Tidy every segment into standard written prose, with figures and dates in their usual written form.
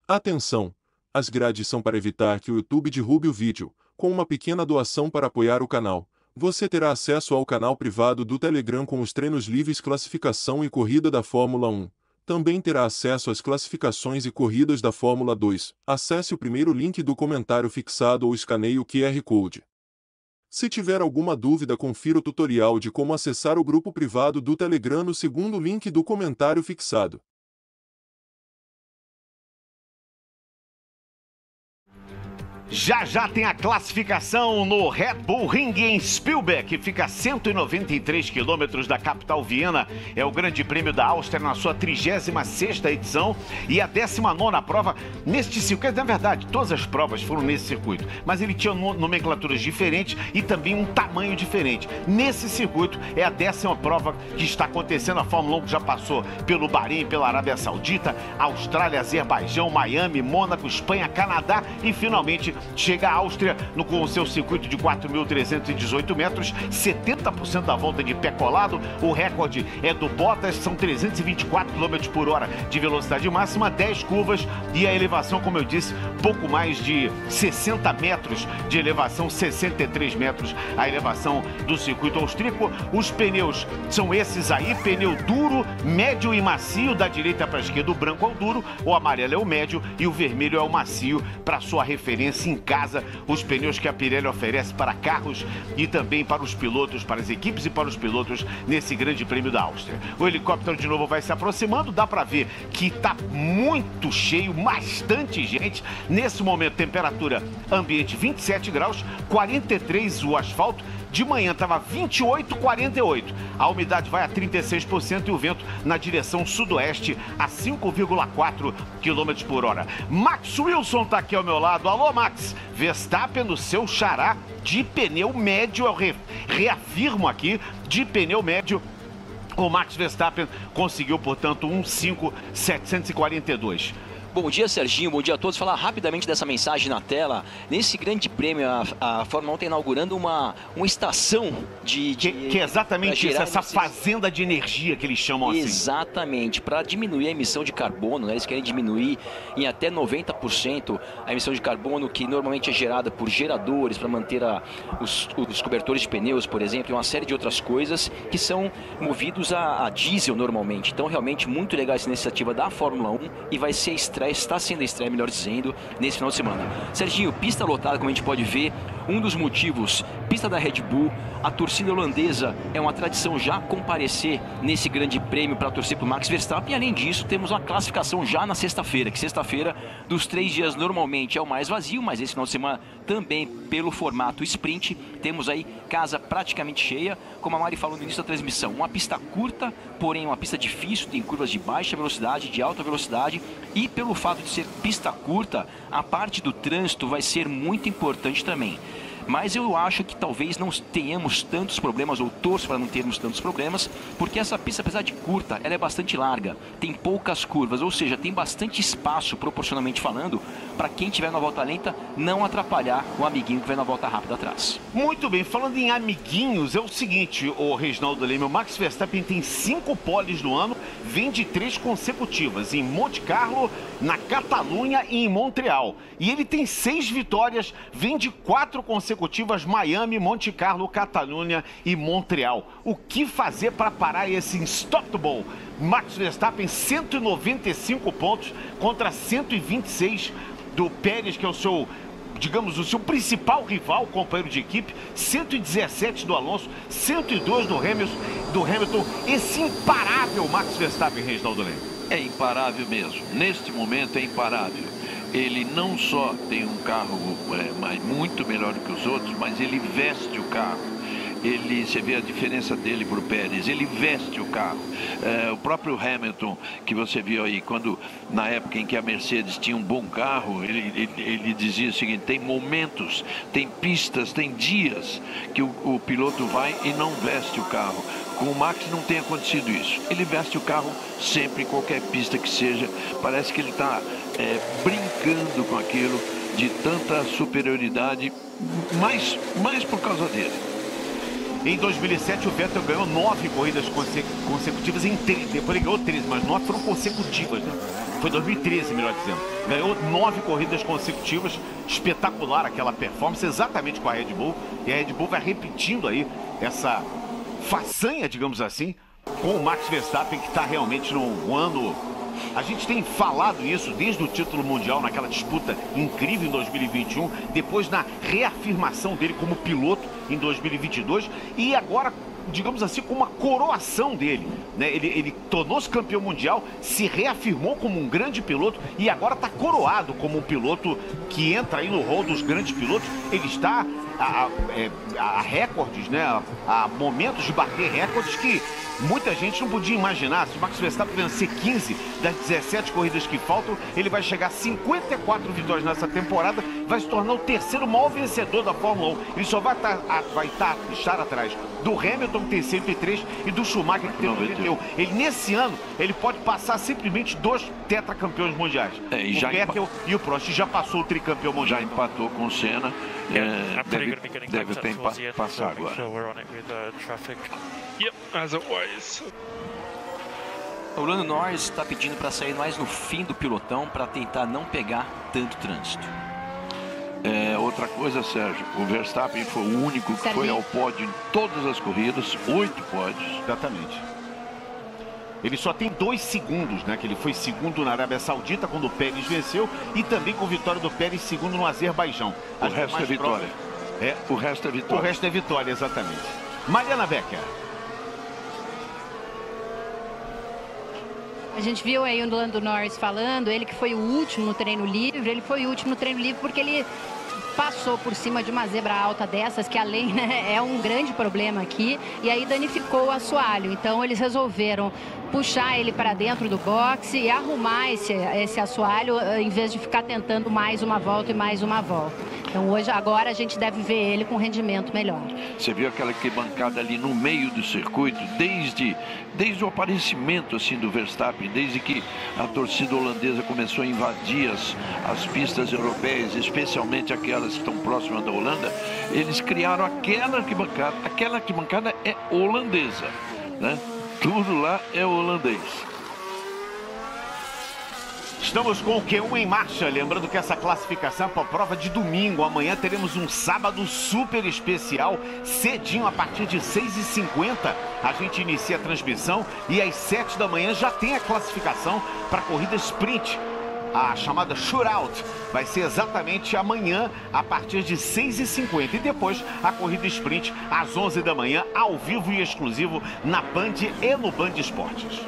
Atenção! As grades são para evitar que o YouTube derrube o vídeo. Com uma pequena doação para apoiar o canal, você terá acesso ao canal privado do Telegram com os treinos livres, classificação e corrida da Fórmula 1. Também terá acesso às classificações e corridas da Fórmula 2. Acesse o primeiro link do comentário fixado ou escaneie o QR Code. Se tiver alguma dúvida, confira o tutorial de como acessar o grupo privado do Telegram no segundo link do comentário fixado. Já já tem a classificação no Red Bull Ring em Spielberg, que fica a 193 quilômetros da capital Viena. É o Grande Prêmio da Áustria na sua 36ª edição e a 19ª prova neste circuito. Na verdade, todas as provas foram nesse circuito, mas ele tinha nomenclaturas diferentes e também um tamanho diferente. Nesse circuito é a 10ª prova que está acontecendo. A Fórmula 1 já passou pelo Bahrein, pela Arábia Saudita, Austrália, Azerbaijão, Miami, Mônaco, Espanha, Canadá e finalmente chega a Áustria com o seu circuito de 4.318 metros, 70% da volta de pé colado. O recorde é do Bottas, são 324 km por hora de velocidade máxima, 10 curvas e a elevação, como eu disse, pouco mais de 60 metros de elevação, 63 metros a elevação do circuito austríaco. Os pneus são esses aí, pneu duro, médio e macio, da direita para a esquerda. O branco é o duro, o amarelo é o médio e o vermelho é o macio. Para sua referência em casa, os pneus que a Pirelli oferece para carros e também para os pilotos, para as equipes e para os pilotos nesse Grande Prêmio da Áustria. O helicóptero de novo vai se aproximando, dá para ver que está muito cheio, bastante gente. Nesse momento, temperatura ambiente 27 graus, 43 o asfalto. De manhã estava 28, 48. A umidade vai a 36% e o vento na direção sudoeste a 5,4 km por hora. Max Wilson está aqui ao meu lado. Alô, Max. Verstappen no seu xará de pneu médio. Eu reafirmo aqui, de pneu médio. O Max Verstappen conseguiu, portanto, 1,5742. Bom dia, Serginho. Bom dia a todos. Falar rapidamente dessa mensagem na tela. Nesse grande prêmio, a Fórmula 1 está inaugurando uma estação que é exatamente isso, essa fazenda de energia que eles chamam assim. Exatamente, para diminuir a emissão de carbono, né? Eles querem diminuir em até 90% a emissão de carbono que normalmente é gerada por geradores para manter os cobertores de pneus, por exemplo, e uma série de outras coisas que são movidos a diesel normalmente. Então, realmente, muito legal essa iniciativa da Fórmula 1 e vai ser está sendo a estreia, melhor dizendo, nesse final de semana. Serginho, pista lotada, como a gente pode ver, um dos motivos, pista da Red Bull, a torcida holandesa é uma tradição já comparecer nesse grande prêmio para torcer para o Max Verstappen, e além disso temos uma classificação já na sexta-feira, que sexta-feira dos 3 dias normalmente é o mais vazio, mas esse final de semana também pelo formato sprint, temos aí casa praticamente cheia, como a Mari falou no início da transmissão, uma pista curta, porém uma pista difícil, tem curvas de baixa velocidade, de alta velocidade, e pelo fato de ser pista curta, a parte do trânsito vai ser muito importante também. Mas eu acho que talvez não tenhamos tantos problemas, ou torço para não termos tantos problemas, porque essa pista, apesar de curta, ela é bastante larga, tem poucas curvas, ou seja, tem bastante espaço, proporcionalmente falando, para quem estiver na volta lenta não atrapalhar o amiguinho que vai na volta rápida atrás. Muito bem, falando em amiguinhos, é o seguinte, o Reginaldo Leme, o Max Verstappen tem 5 poles no ano, vem de 3 consecutivas, em Monte Carlo, na Catalunha e em Montreal. E ele tem 6 vitórias, vem de 4 consecutivas, Miami, Monte Carlo, Catalunha e Montreal. O que fazer para parar esse unstoppable? Max Verstappen, 195 pontos contra 126 do Pérez, que é o seu, digamos, o seu principal rival, companheiro de equipe, 117 do Alonso, 102 do Hamilton, esse imparável Max Verstappen, Reginaldo Leme. É imparável mesmo, neste momento é imparável. Ele não só tem um carro muito melhor do que os outros, mas ele veste o carro. Você vê a diferença dele para o Pérez, ele veste o carro. O próprio Hamilton, que você viu aí, quando na época em que a Mercedes tinha um bom carro, ele dizia o seguinte: tem momentos, tem pistas, tem dias que o piloto vai e não veste o carro. Com o Max não tem acontecido isso. Ele veste o carro sempre, em qualquer pista que seja. Parece que ele está brincando com aquilo, de tanta superioridade, mais por causa dele. Em 2007, o Vettel ganhou 9 corridas consecutivas em 13. Depois ele ganhou 13, mas 9 foram consecutivas, né? Foi 2013, melhor dizendo. Ganhou 9 corridas consecutivas. Espetacular aquela performance, exatamente com a Red Bull. E a Red Bull vai repetindo aí essa façanha, digamos assim, com o Max Verstappen, que está realmente num ano... A gente tem falado isso desde o título mundial, naquela disputa incrível em 2021, depois na reafirmação dele como piloto em 2022 e agora, digamos assim, com uma coroação dele, né? Ele tornou-se campeão mundial, se reafirmou como um grande piloto e agora está coroado como um piloto que entra aí no rol dos grandes pilotos. Ele está a recordes, né? A momentos de bater recordes que muita gente não podia imaginar. Se o Max Verstappen vencer 15 das 17 corridas que faltam, ele vai chegar a 54 vitórias nessa temporada, vai se tornar o terceiro maior vencedor da Fórmula 1. Ele só vai estar atrás do Hamilton, que tem 103, e do Schumacher, que tem 91. Ele, nesse ano, ele pode passar simplesmente 2 tetracampeões mundiais. O Vettel e o Prost. Já passou o tricampeão mundial. Já empatou com o Senna. Deve ter passar agora. O Lando Norris está pedindo para sair mais no fim do pilotão para tentar não pegar tanto trânsito. Outra coisa, Sérgio, o Verstappen foi o único que foi ao pódio em todas as corridas, 8 pódios. Exatamente. Ele só tem 2 segundos, né? Que ele foi segundo na Arábia Saudita quando o Pérez venceu e também com vitória do Pérez segundo no Azerbaijão. O resto é vitória. O resto é vitória. O resto é vitória, exatamente. Mariana Becker. A gente viu aí o Lando Norris falando, ele que foi o último no treino livre, ele foi o último no treino livre porque ele passou por cima de uma zebra alta dessas, que além, né, é um grande problema aqui, e aí danificou o assoalho. Então eles resolveram puxar ele para dentro do boxe e arrumar esse assoalho, em vez de ficar tentando mais uma volta e mais uma volta. Então agora a gente deve ver ele com rendimento melhor. Você viu aquela bancada ali no meio do circuito, desde o aparecimento assim do Verstappen, desde que a torcida holandesa começou a invadir as pistas europeias, especialmente aquelas que estão próximas da Holanda, eles criaram aquela arquibancada. Aquela arquibancada é holandesa, né? Tudo lá é holandês. Estamos com o Q1 em marcha, lembrando que essa classificação é para a prova de domingo. Amanhã teremos um sábado super especial, cedinho, a partir de 6h50. A gente inicia a transmissão e às 7 da manhã já tem a classificação para a corrida sprint. A chamada shootout vai ser exatamente amanhã, a partir de 6h50. E depois a corrida sprint às 11 da manhã, ao vivo e exclusivo na Band e no Band Esportes.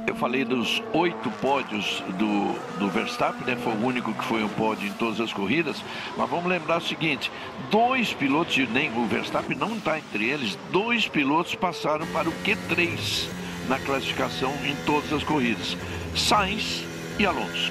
Eu falei dos 8 pódios do Verstappen, né? Foi o único que foi um pódio em todas as corridas. Mas vamos lembrar o seguinte, 2 pilotos, nem o Verstappen não está entre eles, 2 pilotos passaram para o Q3 na classificação em todas as corridas. Sainz e Alonso.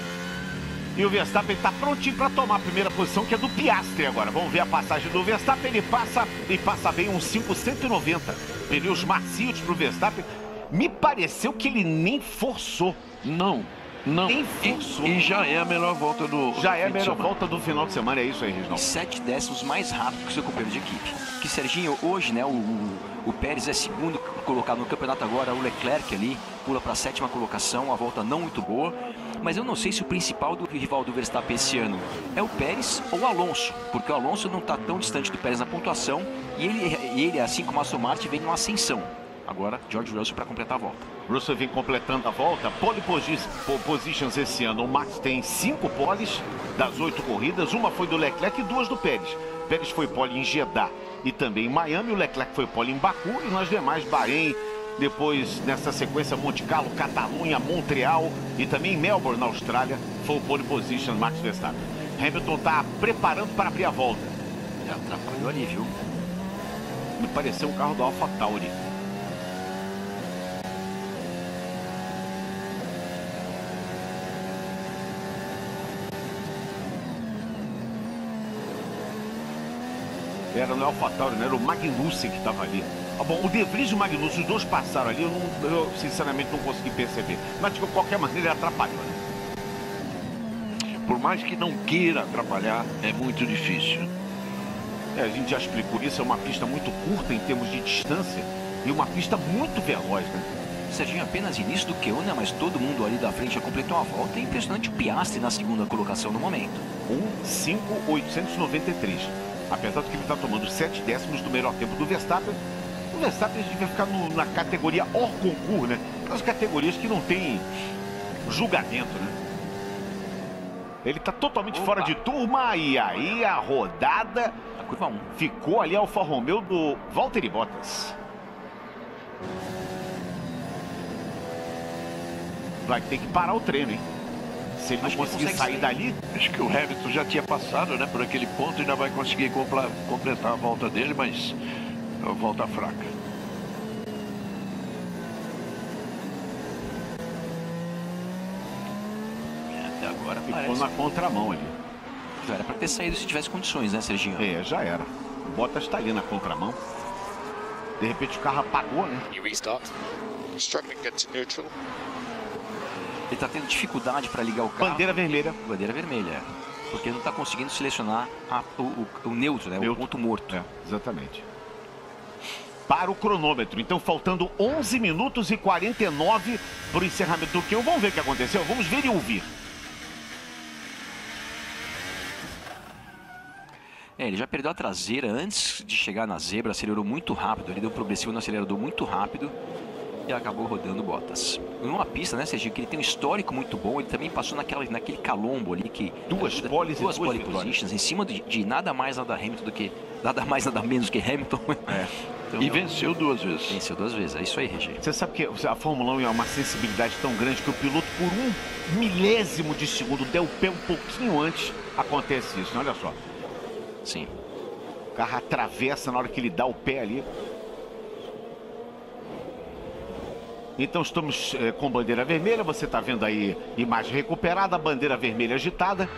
E o Verstappen está prontinho para tomar a primeira posição, que é do Piastri agora. Vamos ver a passagem do Verstappen, ele passa bem um 590. Pneus macios para o Verstappen. Me pareceu que ele nem forçou. Não. Nem forçou. E já é a melhor volta do Já é a melhor volta do final de semana, é isso aí, Reginaldo. 7 décimos mais rápido que o seu companheiro de equipe. Que Serginho, hoje, né, o Pérez é segundo colocado no campeonato agora, o Leclerc ali pula para a 7ª colocação, uma volta não muito boa. Mas eu não sei se o principal do rival do Verstappen esse ano é o Pérez ou o Alonso, porque o Alonso não está tão distante do Pérez na pontuação e ele, assim como a Aston Martin, vem numa ascensão. Agora, George Russell para completar a volta. Russell vem completando a volta. Pole positions esse ano. O Max tem 5 poles das 8 corridas. Uma foi do Leclerc e 2 do Pérez. Pérez foi pole em Jeddah e também em Miami. O Leclerc foi pole em Baku e nas demais, Bahrein. Depois, nessa sequência, Monte Carlo, Catalunha, Montreal e também Melbourne, na Austrália, foi o pole position Max Verstappen. Hamilton está preparando para abrir a volta. Já atrapalhou ali, viu? Me pareceu um carro do AlphaTauri. Era no AlphaTauri, não era o Magnussen que estava ali. Ah, bom, o De Vries e o Magnussen, os dois passaram ali, eu sinceramente não consegui perceber. Mas de qualquer maneira ele atrapalhou, né? Por mais que não queira atrapalhar, é muito difícil. A gente já explicou isso, é uma pista muito curta em termos de distância e uma pista muito veloz, né? Serginho, apenas início do Q1, né? Mas todo mundo ali da frente já completou uma volta. É impressionante o Piastri na segunda colocação no momento. 1:05.893. Apesar de que ele está tomando 7 décimos do melhor tempo do Verstappen, o Verstappen devia ficar na categoria hors concurso, né? Aquelas categorias que não tem julgamento, né? Ele está totalmente fora de turma e aí a rodada... A curva 1. Ficou ali a Alfa Romeo do Valtteri Bottas. Vai ter que parar o treino, hein? Se ele não conseguir sair dali... Acho que o Hamilton já tinha passado, né, por aquele ponto, ainda vai conseguir completar a volta dele, mas é uma volta fraca. Até agora ficou parece... na contramão ali. Já era para ter saído se tivesse condições, né, Serginho? É, já era. O Bottas está ali na contramão. De repente o carro apagou, né? Ele está tendo dificuldade para ligar o carro. Bandeira vermelha. Bandeira vermelha. Porque não está conseguindo selecionar o neutro, né? O ponto morto. É, exatamente. Para o cronômetro. Então, faltando 11 minutos e 49 para o encerramento do Q1. Vamos ver o que aconteceu? Vamos ver e ouvir. Ele já perdeu a traseira antes de chegar na zebra, acelerou muito rápido. Ele deu progressivo no acelerador muito rápido. E acabou rodando Bottas. Numa pista, né, Serginho, que ele tem um histórico muito bom, ele também passou naquele calombo ali que... Duas pole positions, em cima de nada mais, nada Hamilton do que... Nada mais, nada menos que Hamilton. É. Então, e venceu 2 vezes. Venceu 2 vezes, é isso aí, Regi. Você sabe que a Fórmula 1 é uma sensibilidade tão grande que o piloto, por 1 milésimo de segundo, der o pé um pouquinho antes, acontece isso, né? Olha só. Sim. O carro atravessa na hora que ele dá o pé ali. Então estamos com bandeira vermelha, você está vendo aí imagem recuperada, bandeira vermelha agitada.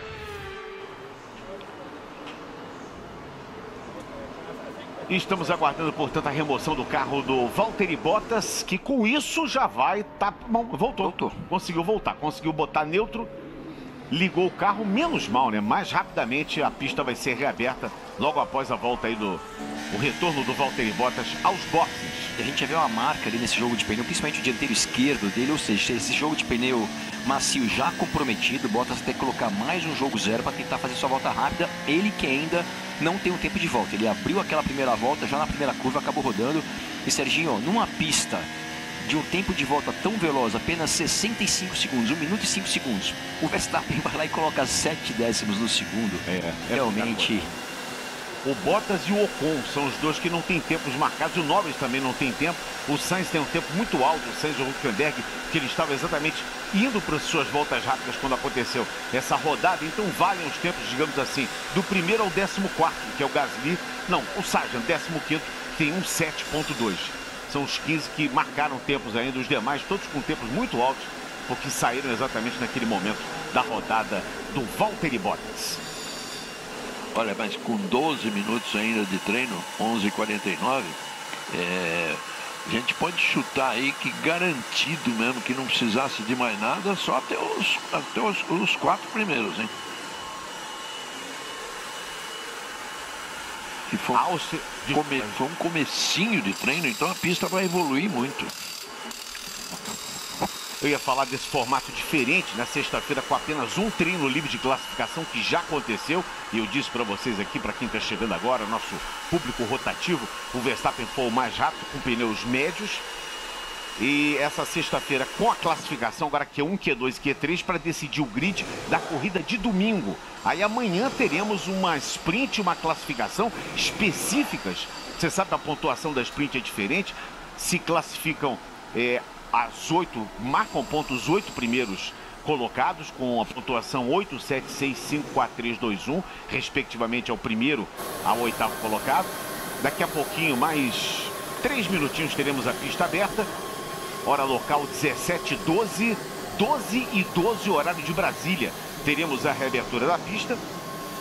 E estamos aguardando, portanto, a remoção do carro do Valtteri Bottas, que com isso já vai... Voltou. Conseguiu voltar, conseguiu botar neutro, ligou o carro, menos mal, né? Mais rapidamente a pista vai ser reaberta logo após a volta aí o retorno do Valtteri Bottas aos boxes. E a gente já vê uma marca ali nesse jogo de pneu, principalmente o dianteiro esquerdo dele, ou seja, esse jogo de pneu macio já comprometido, Bottas tem que colocar mais um jogo zero para tentar fazer sua volta rápida, ele que ainda não tem um tempo de volta, ele abriu aquela primeira volta, já na primeira curva acabou rodando, e Serginho, numa pista de um tempo de volta tão veloz, apenas 65 segundos, 1 minuto e 5 segundos, o Verstappen vai lá e coloca 7 décimos no segundo, realmente... O Bottas e o Ocon são os dois que não têm tempos marcados. O Norris também não tem tempo. O Sainz tem um tempo muito alto. O Sainz e o Hülkenberg, que ele estava exatamente indo para as suas voltas rápidas quando aconteceu essa rodada. Então valem os tempos, digamos assim, do primeiro ao 14º, que é o Gasly. Não, o Sargent, 15º, tem 1:07.2. São os 15 que marcaram tempos ainda. Os demais, todos com tempos muito altos, porque saíram exatamente naquele momento da rodada do Valtteri Bottas. Olha, mas com 12 minutos ainda de treino, 11:49, a gente pode chutar aí que garantido mesmo que não precisasse de mais nada, só até os 4 primeiros, hein? Que foi um comecinho de treino, então a pista vai evoluir muito. Eu ia falar desse formato diferente na sexta-feira com apenas um treino livre de classificação que já aconteceu. E eu disse para vocês aqui, para quem está chegando agora, nosso público rotativo, o Verstappen foi o mais rápido com pneus médios. E essa sexta-feira com a classificação, agora Q1, Q2 e Q3 para decidir o grid da corrida de domingo. Aí amanhã teremos uma sprint, uma classificação específicas. Você sabe que a pontuação da sprint é diferente. Se classificam... As 8, marcam pontos os 8 primeiros colocados, com a pontuação 8, 7, 6, 5, 4, 3, 2, 1, respectivamente ao primeiro ao 8º colocado. Daqui a pouquinho, mais 3 minutinhos, teremos a pista aberta. Hora local 17h12, 12h12, horário de Brasília. Teremos a reabertura da pista.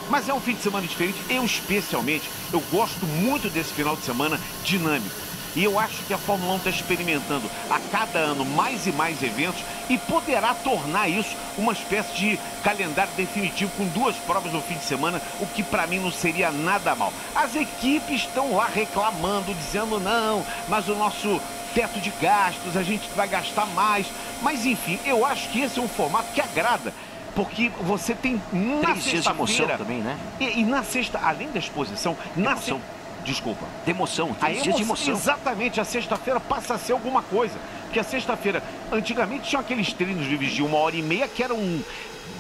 Mas é um fim de semana diferente. Eu especialmente, eu gosto muito desse final de semana dinâmico. E eu acho que a Fórmula 1 está experimentando a cada ano mais e mais eventos e poderá tornar isso uma espécie de calendário definitivo com 2 provas no fim de semana, o que para mim não seria nada mal. As equipes estão lá reclamando, dizendo não, mas o nosso teto de gastos, a gente vai gastar mais. Mas enfim, eu acho que esse é um formato que agrada. Porque você tem na 3 dias de emoção também, né? E na sexta, além da exposição, na sexta... Desculpa. De emoção, 3 dias de emoção. Exatamente, a sexta-feira passa a ser alguma coisa. Porque a sexta-feira, antigamente tinha aqueles treinos livres de 1h30 que eram...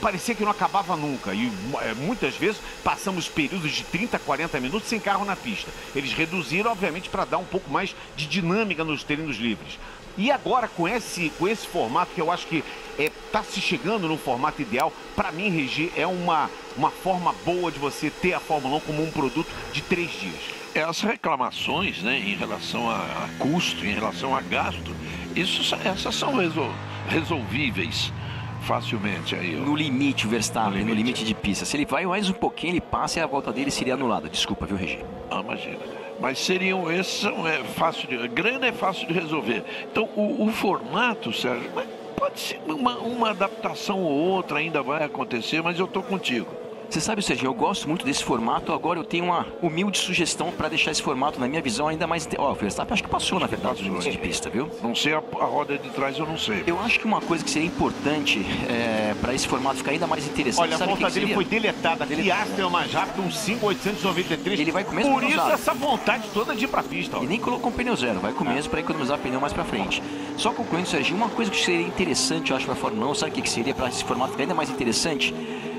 parecia que não acabava nunca. E muitas vezes passamos períodos de 30, 40 minutos sem carro na pista. Eles reduziram, obviamente, para dar um pouco mais de dinâmica nos treinos livres. E agora, com esse formato, que eu acho que está se chegando no formato ideal, para mim, Regi, é uma forma boa de você ter a Fórmula 1 como um produto de 3 dias. As reclamações, né, em relação a custo, em relação a gasto, essas são resolvíveis facilmente. Aí, no limite, o Verstappen, no limite de pista. Se ele vai mais um pouquinho, ele passa e a volta dele seria anulada. Desculpa, viu, Regi? Imagina. Mas esses são grana é fácil de resolver. Então, o formato, Sérgio, pode ser uma adaptação ou outra, ainda vai acontecer, mas eu estou contigo. Você sabe, Serginho, eu gosto muito desse formato. Agora eu tenho uma humilde sugestão para deixar esse formato, na minha visão, ainda mais... Ó, o Verstappen acho que passou, na verdade, os limites de pista, viu? Não sei a roda de trás, eu não sei. Eu acho que uma coisa que seria importante para esse formato ficar ainda mais interessante... Olha, a volta dele foi deletada. Piastri é mais rápido, um 5.893. Ele vai com o mesmo Por isso usado. essa vontade toda de ir pra pista. Ó. E nem colocou um pneu zero, vai com o mesmo para economizar pneu mais para frente. Só concluindo, Serginho, uma coisa que seria interessante, eu acho, para a Fórmula 1, sabe o que seria para esse formato ficar ainda mais interessante?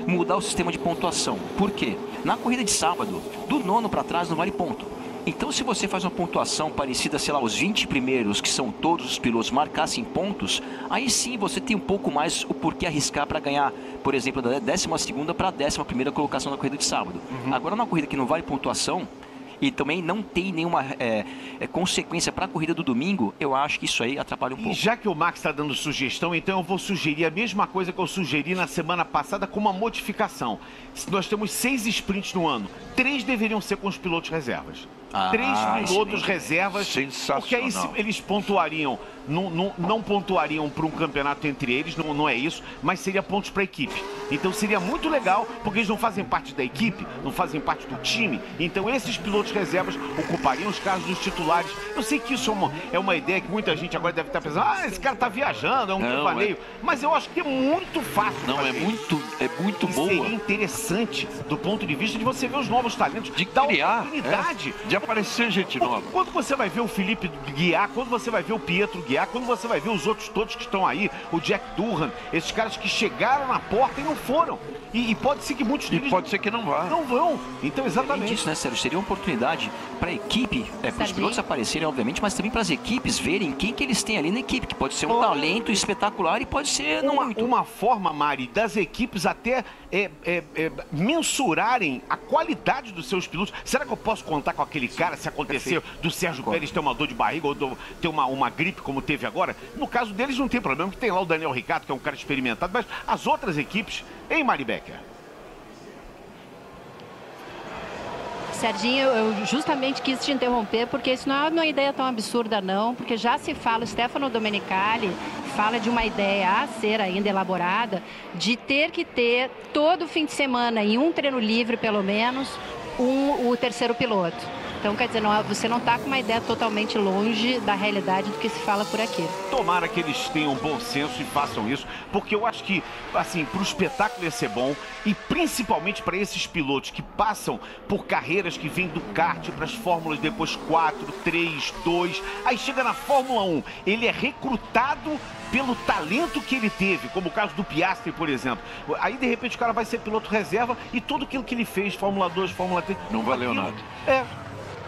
Mudar o sistema de pontuação. Por quê? Na corrida de sábado, do 9º para trás não vale ponto. Então, se você faz uma pontuação parecida, sei lá, os 20 primeiros, que são todos os pilotos, marcassem pontos, aí sim você tem um pouco mais o porquê arriscar para ganhar, por exemplo, da 12ª para a 11ª colocação na corrida de sábado. Agora, na corrida que não vale pontuação, e também não tem nenhuma consequência para a corrida do domingo, eu acho que isso aí atrapalha um pouco. E já que o Max está dando sugestão, então eu vou sugerir a mesma coisa que eu sugeri na semana passada com uma modificação. Nós temos 6 sprints no ano, 3 deveriam ser com os pilotos reservas. 3 pilotos reservas, porque aí eles pontuariam, não pontuariam para um campeonato entre eles, não é isso, mas seria pontos para a equipe. Então seria muito legal, porque eles não fazem parte da equipe, não fazem parte do time, então esses pilotos reservas ocupariam os cargos dos titulares. Eu sei que isso é uma ideia que muita gente agora deve estar pensando, esse cara está viajando, é um devaneio, mas eu acho que é muito fácil. Não, é muito boa. Seria interessante do ponto de vista de você ver os novos talentos, de criar, oportunidade. De aparecer gente nova. Quando você vai ver o Felipe guiar, quando você vai ver o Pietro guiar, quando você vai ver os outros todos que estão aí, o Jack Durham, esses caras que chegaram na porta e não foram. E pode ser que muitos deles... pode ser que não vá. Não vão. Então, exatamente. Além disso, né, Sérgio? Seria uma oportunidade para a equipe, para os pilotos aparecerem, obviamente, mas também para as equipes verem quem que eles têm ali na equipe, que pode ser um talento espetacular e pode ser não muito. Uma forma, Mari, das equipes até mensurarem a qualidade dos seus pilotos. Será que eu posso contar com aquele cara, se acontecer do Sérgio Pérez ter uma dor de barriga ou ter uma gripe como teve agora? No caso deles não tem problema, porque tem lá o Daniel Ricciardo, que é um cara experimentado, mas as outras equipes, hein, Mari Becker? Serginho, eu justamente quis te interromper, porque isso não é uma ideia tão absurda, não, porque já se fala, o Stefano Domenicali fala de uma ideia a ser ainda elaborada, de ter que ter todo fim de semana, em um treino livre pelo menos, o terceiro piloto. Então, quer dizer, você não está com uma ideia totalmente longe da realidade do que se fala por aqui. Tomara que eles tenham bom senso e façam isso, porque eu acho que, assim, para o espetáculo ia ser bom, e principalmente para esses pilotos que passam por carreiras que vêm do kart para as fórmulas depois 4, 3, 2, aí chega na Fórmula 1, ele é recrutado pelo talento que ele teve, como o caso do Piastri, por exemplo. Aí, de repente, o cara vai ser piloto reserva e tudo aquilo que ele fez, Fórmula 2, Fórmula 3... Não valeu nada.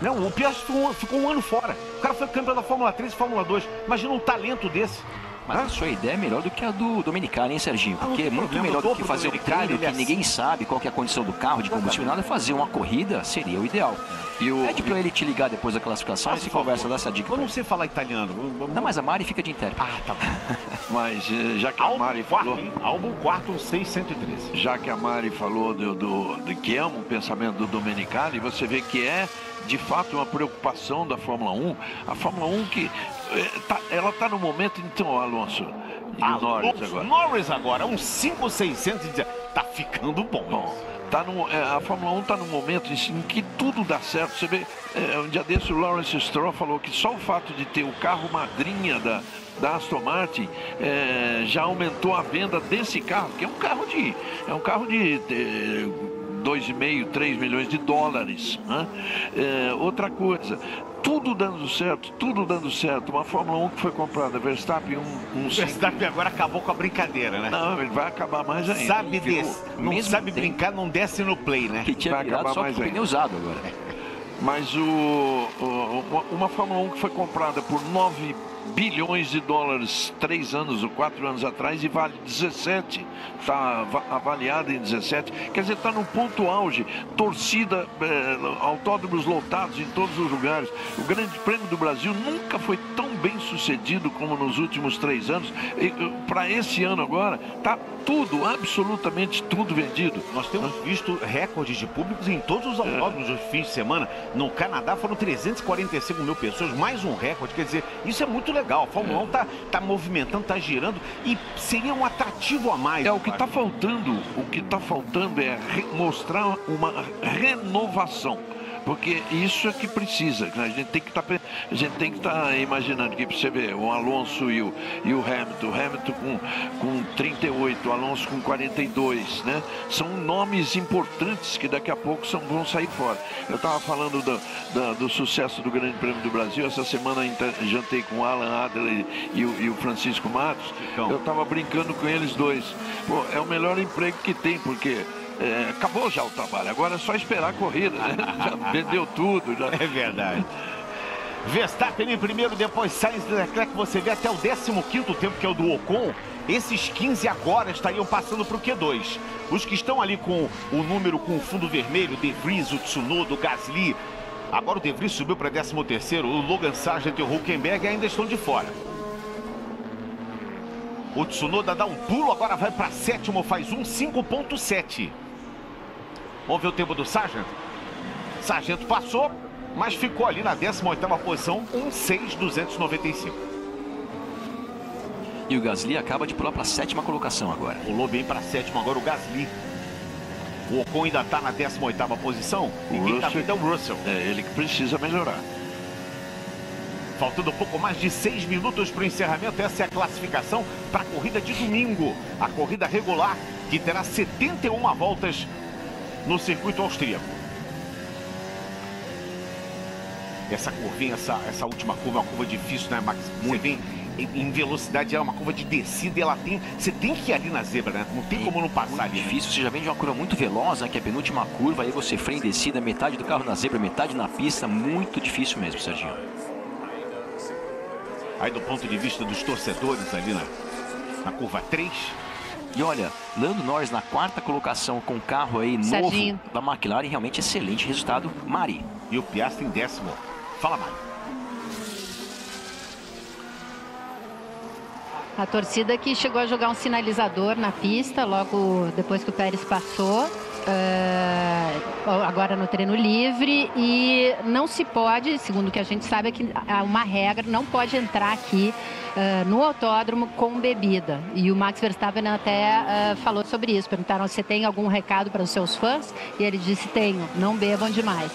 Não, o Piastri ficou um ano fora. O cara foi campeão da Fórmula 3 e Fórmula 2. Imagina um talento desse. Mas a sua ideia é melhor do que a do Domenicali, hein, Serginho? Porque é muito melhor do que fazer um treino que ninguém sabe qual que é a condição do carro, de combustível, nada. Fazer uma corrida seria o ideal. Pede pra ele te ligar depois da classificação e se conversa, dá essa dica. Eu não sei falar italiano. Não, mas a Mari fica de intérprete. Ah, tá bom. Mas já que a Mari falou... Álbum quarto, 613. Já que a Mari falou de que é um pensamento do Domenicali, você vê que é de fato uma preocupação da Fórmula 1. A Fórmula 1 que ela está no momento, então, Alonso e o Norris agora. Norris agora, um 5.600, tá ficando bom. A Fórmula 1 está no momento em que tudo dá certo. Você vê, um dia desse o Lawrence Stroll falou que só o fato de ter o carro madrinha da Aston Martin já aumentou a venda desse carro, que é um carro de 2,5, 3 milhões de dólares. Né? Outra coisa, tudo dando certo. Uma Fórmula 1 que foi comprada, Verstappen, Verstappen agora acabou com a brincadeira, né? Não, ele vai acabar mais ainda. Não sabe brincar, não desce no play, né? Que tinha virado só com pneu usado agora. Mas uma Fórmula 1 que foi comprada por 9 bilhões de dólares 3 anos ou 4 anos atrás e vale 17, está avaliada em 17, quer dizer, está no ponto auge, torcida, autódromos lotados em todos os lugares. O Grande Prêmio do Brasil nunca foi tão bem sucedido como nos últimos 3 anos. Para esse ano agora, está tudo, absolutamente tudo vendido. Nós temos visto recordes de públicos em todos os autódromos dos fins de semana. No Canadá foram 345 mil pessoas, mais um recorde. Quer dizer, isso é muito legal. A Fórmula 1 tá movimentando, tá girando e seria um atrativo a mais. O que está faltando, é mostrar uma renovação. Porque isso é que precisa. A gente tem que estar imaginando que você vê o Alonso e o Hamilton. O Hamilton com 38, o Alonso com 42, né? São nomes importantes que daqui a pouco vão sair fora. Eu estava falando do sucesso do Grande Prêmio do Brasil. Essa semana jantei com o Alan Adler e o Francisco Matos. Eu estava brincando com eles dois. Pô, é o melhor emprego que tem, porque acabou já o trabalho, agora é só esperar a corrida, né? Já vendeu tudo. Já. É verdade. Verstappen em primeiro, depois Sainz e Leclerc, você vê até o 15º tempo, que é o do Ocon. Esses 15 agora estariam passando para o Q2. Os que estão ali com o número com o fundo vermelho, o De Vries, o Tsunoda, o Gasly. Agora o De Vries subiu para 13º, o Logan Sargent e o Hülkenberg ainda estão de fora. O Tsunoda dá um pulo, agora vai para 7º, faz 5.7. Vamos ver o tempo do Sargent. Sargent passou, mas ficou ali na 18ª posição, 1.6.295. E o Gasly acaba de pular para a 7ª colocação agora. Pulou bem para 7º agora o Gasly. O Ocon ainda está na 18ª posição. E quem está vindo é o Russell. É ele que precisa melhorar. Faltando um pouco mais de 6 minutos para o encerramento. Essa é a classificação para a corrida de domingo. A corrida regular, que terá 71 voltas no circuito austríaco. Essa curvinha, essa última curva é uma curva difícil, né, Max? Você vem em velocidade, é uma curva de descida e você tem que ir ali na zebra, né? Não tem como não passar ali. Difícil, você já vem de uma curva muito veloz, né, que é a penúltima curva, aí você freia em descida, metade do carro na zebra, metade na pista, muito difícil mesmo, Serginho. Aí do ponto de vista dos torcedores ali na curva 3. E olha, Lando Norris na 4ª colocação com o carro aí Serginho. novo da McLaren, realmente excelente resultado, Mari. E o Piastri em 10º. Fala, Mari. A torcida que chegou a jogar um sinalizador na pista logo depois que o Pérez passou. Agora no treino livre, e não se pode, segundo o que a gente sabe, é que há uma regra, não pode entrar aqui no autódromo com bebida. E o Max Verstappen até falou sobre isso. Perguntaram se tem algum recado para os seus fãs, e ele disse: tenho, não bebam demais.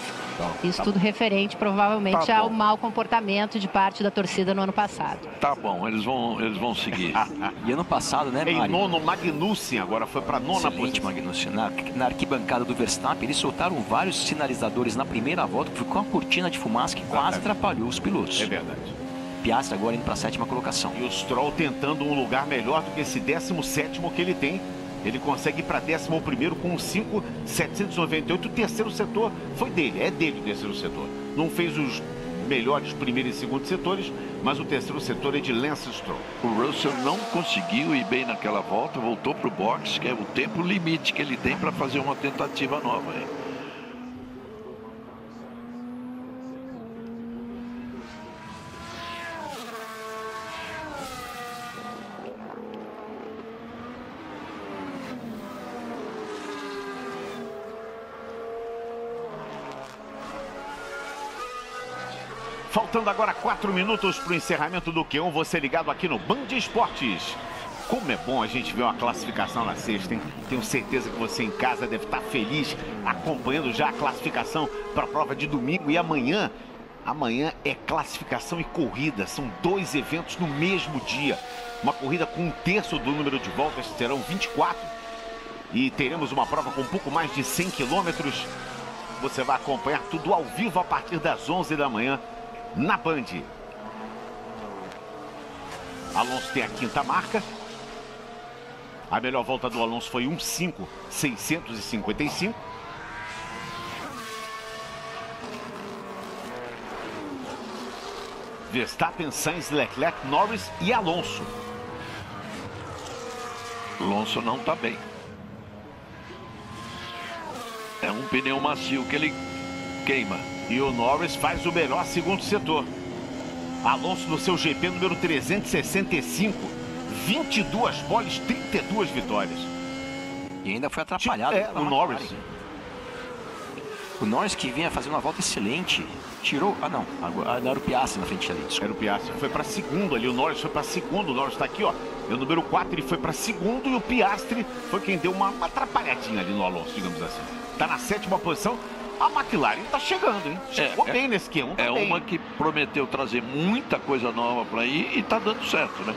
Isso tudo referente provavelmente ao mau comportamento de parte da torcida no ano passado. Tá bom, eles vão seguir. E ano passado, né, Em Mari? nono, Magnussen agora foi para 9ª posição. Magnussen. Na arquibancada do Verstappen, eles soltaram vários sinalizadores na primeira volta, que ficou uma cortina de fumaça que quase atrapalhou os pilotos. É verdade. Piastri agora indo para a 7ª colocação. E o Stroll tentando um lugar melhor do que esse 17º que ele tem. Ele consegue ir para 11º com 5.798. O terceiro setor foi dele, é dele o terceiro setor. Não fez os melhores primeiro e segundo setores, mas o terceiro setor é de Lance Stroll. O Russell não conseguiu ir bem naquela volta, voltou para o box, que é o tempo limite que ele tem para fazer uma tentativa nova. Hein? Faltando agora 4 minutos para o encerramento do Q1, você ligado aqui no Band Esportes. Como é bom a gente ver uma classificação na sexta, hein? Tenho certeza que você em casa deve estar feliz acompanhando já a classificação para a prova de domingo. E amanhã é classificação e corrida. São 2 eventos no mesmo dia. Uma corrida com 1/3 do número de voltas, serão 24. E teremos uma prova com um pouco mais de 100 quilômetros. Você vai acompanhar tudo ao vivo a partir das 11 da manhã na Band. Alonso tem a 5ª marca. A melhor volta do Alonso foi 1:05.655. Verstappen, Sainz, Leclerc, Norris e Alonso. Alonso não está bem. É um pneu macio que ele queima. E o Norris faz o melhor segundo setor. Alonso no seu GP número 365. 22 poles, 32 vitórias. E ainda foi atrapalhado. O Norris. O Norris que vinha fazendo uma volta excelente. Tirou... Ah, não. Agora era o Piastri na frente ali. Era o Piastri. Foi para segundo ali. O Norris foi para segundo. O Norris está aqui, ó. É o número 4. Ele foi para segundo. E o Piastri foi quem deu uma atrapalhadinha ali no Alonso, digamos assim. Está na 7ª posição. A McLaren está chegando, hein? Chegou bem nesse Q1. É uma que prometeu trazer muita coisa nova para aí e está dando certo, né?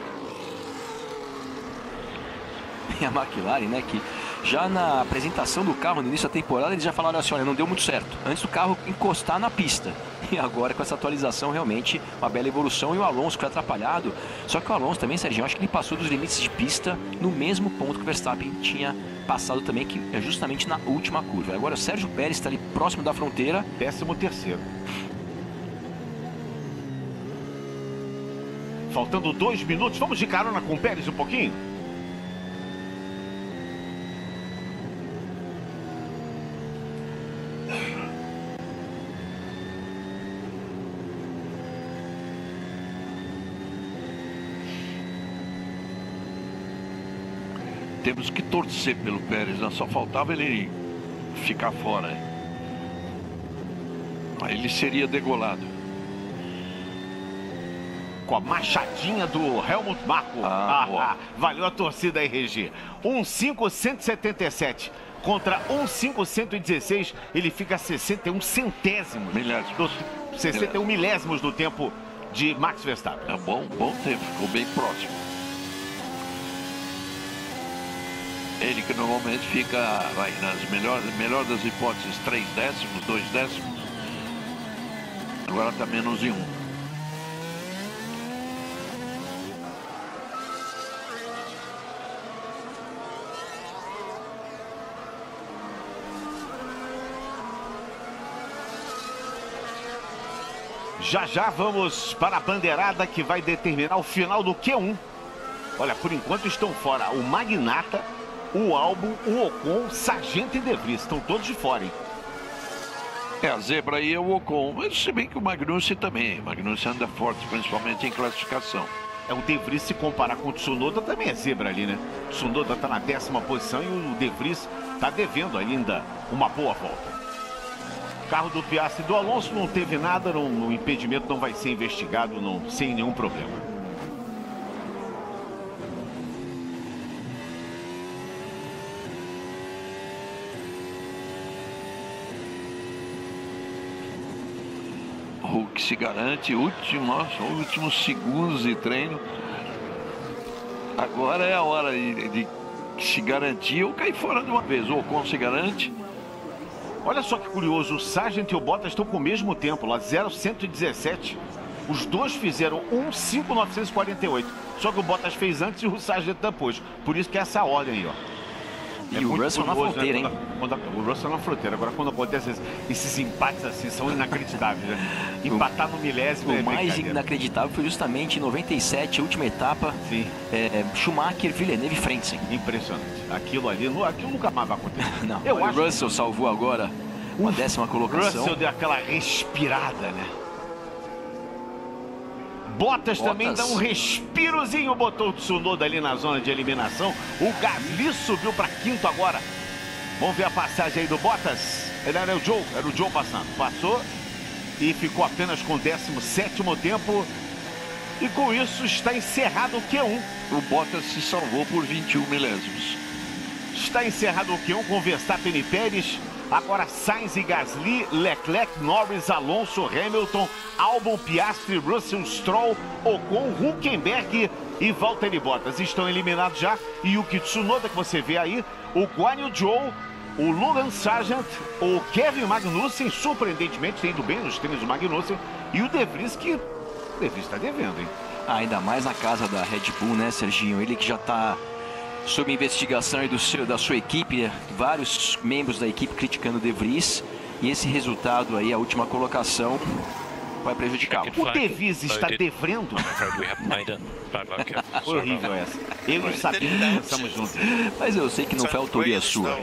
E a McLaren, né, que já na apresentação do carro no início da temporada eles já falaram assim, olha, não deu muito certo antes do carro encostar na pista. E agora com essa atualização realmente uma bela evolução. E o Alonso foi atrapalhado. Só que o Alonso também, Serginho, acho que ele passou dos limites de pista no mesmo ponto que o Verstappen tinha passado também, que é justamente na última curva. Agora o Sérgio Pérez está ali próximo da fronteira. 13º. Faltando 2 minutos. Vamos de carona com o Pérez um pouquinho? Temos que torcer pelo Pérez, né? Só faltava ele ficar fora. Aí ele seria degolado. Com a machadinha do Helmut Marko. Valeu a torcida aí, Regi. 1:05.177 contra 1:05.116. Ele fica 61 centésimos. Milésimos. 61 milésimos do tempo de Max Verstappen. É bom tempo, ficou bem próximo. Ele que normalmente fica, nas melhor das hipóteses, 3 décimos, 2 décimos. Agora está menos de 1. Já vamos para a bandeirada que vai determinar o final do Q1. Olha, por enquanto estão fora o Magnata, o Albon, o Ocon, Sargento e De Vries. Estão todos de fora, hein? A zebra aí é o Ocon. Mas se bem que o Magnussen também. O Magnussen anda forte, principalmente em classificação. O De Vries, se comparar com o Tsunoda, também é zebra ali, né? O Tsunoda está na 10ª posição e o De Vries está devendo ainda uma boa volta. O carro do Piastri e do Alonso não teve nada, o impedimento não vai ser investigado sem nenhum problema. Hulk se garante, últimos segundos de treino. Agora é a hora de se garantir ou cair fora de uma vez. O Ocon se garante. Olha só que curioso, o Sargent e o Bottas estão com o mesmo tempo, lá 0,117. Os dois fizeram 1,5,948. Só que o Bottas fez antes e o Sargent depois. Por isso que é essa ordem aí, ó. E o Russell na fronteira, hein? O Russell na fronteira. Agora, quando acontece esses empates assim, são inacreditáveis, né? Empatar no milésimo o mais inacreditável foi justamente em 97, a última etapa. Sim. Schumacher, Villeneuve e Frentzen. Impressionante. Aquilo nunca mais vai acontecer. Não, o Russell salvou agora uma 10ª colocação. Russell deu aquela respirada, né? Bottas também dá um respirozinho, botou o Tsunoda ali na zona de eliminação. O Gasly subiu para 5º agora. Vamos ver a passagem aí do Bottas. Era o Joe passando. Passou e ficou apenas com o 17º tempo. E com isso está encerrado o Q1. O Bottas se salvou por 21 milésimos. Está encerrado o Q1 com Verstappen e Pérez. Agora Sainz e Gasly, Leclerc, Norris, Alonso, Hamilton, Albon, Piastri, Russell, Stroll, Ocon, Hülkenberg e Valtteri Bottas estão eliminados já. E o Tsunoda que você vê aí, o Guan Yu Zhou, o Logan Sargent, o Kevin Magnussen, surpreendentemente, tem ido bem nos treinos do Magnussen, e o De Vries, que o De Vries está devendo, hein? Ainda mais na casa da Red Bull, né, Serginho? Ele que já está sob investigação aí da sua equipe, vários membros da equipe criticando o De Vries, e esse resultado aí, a última colocação, vai prejudicá-lo. O De Vries está devendo? Horrível essa. Eu e o Sabino estamos juntos. Mas eu sei que não foi autoria sua.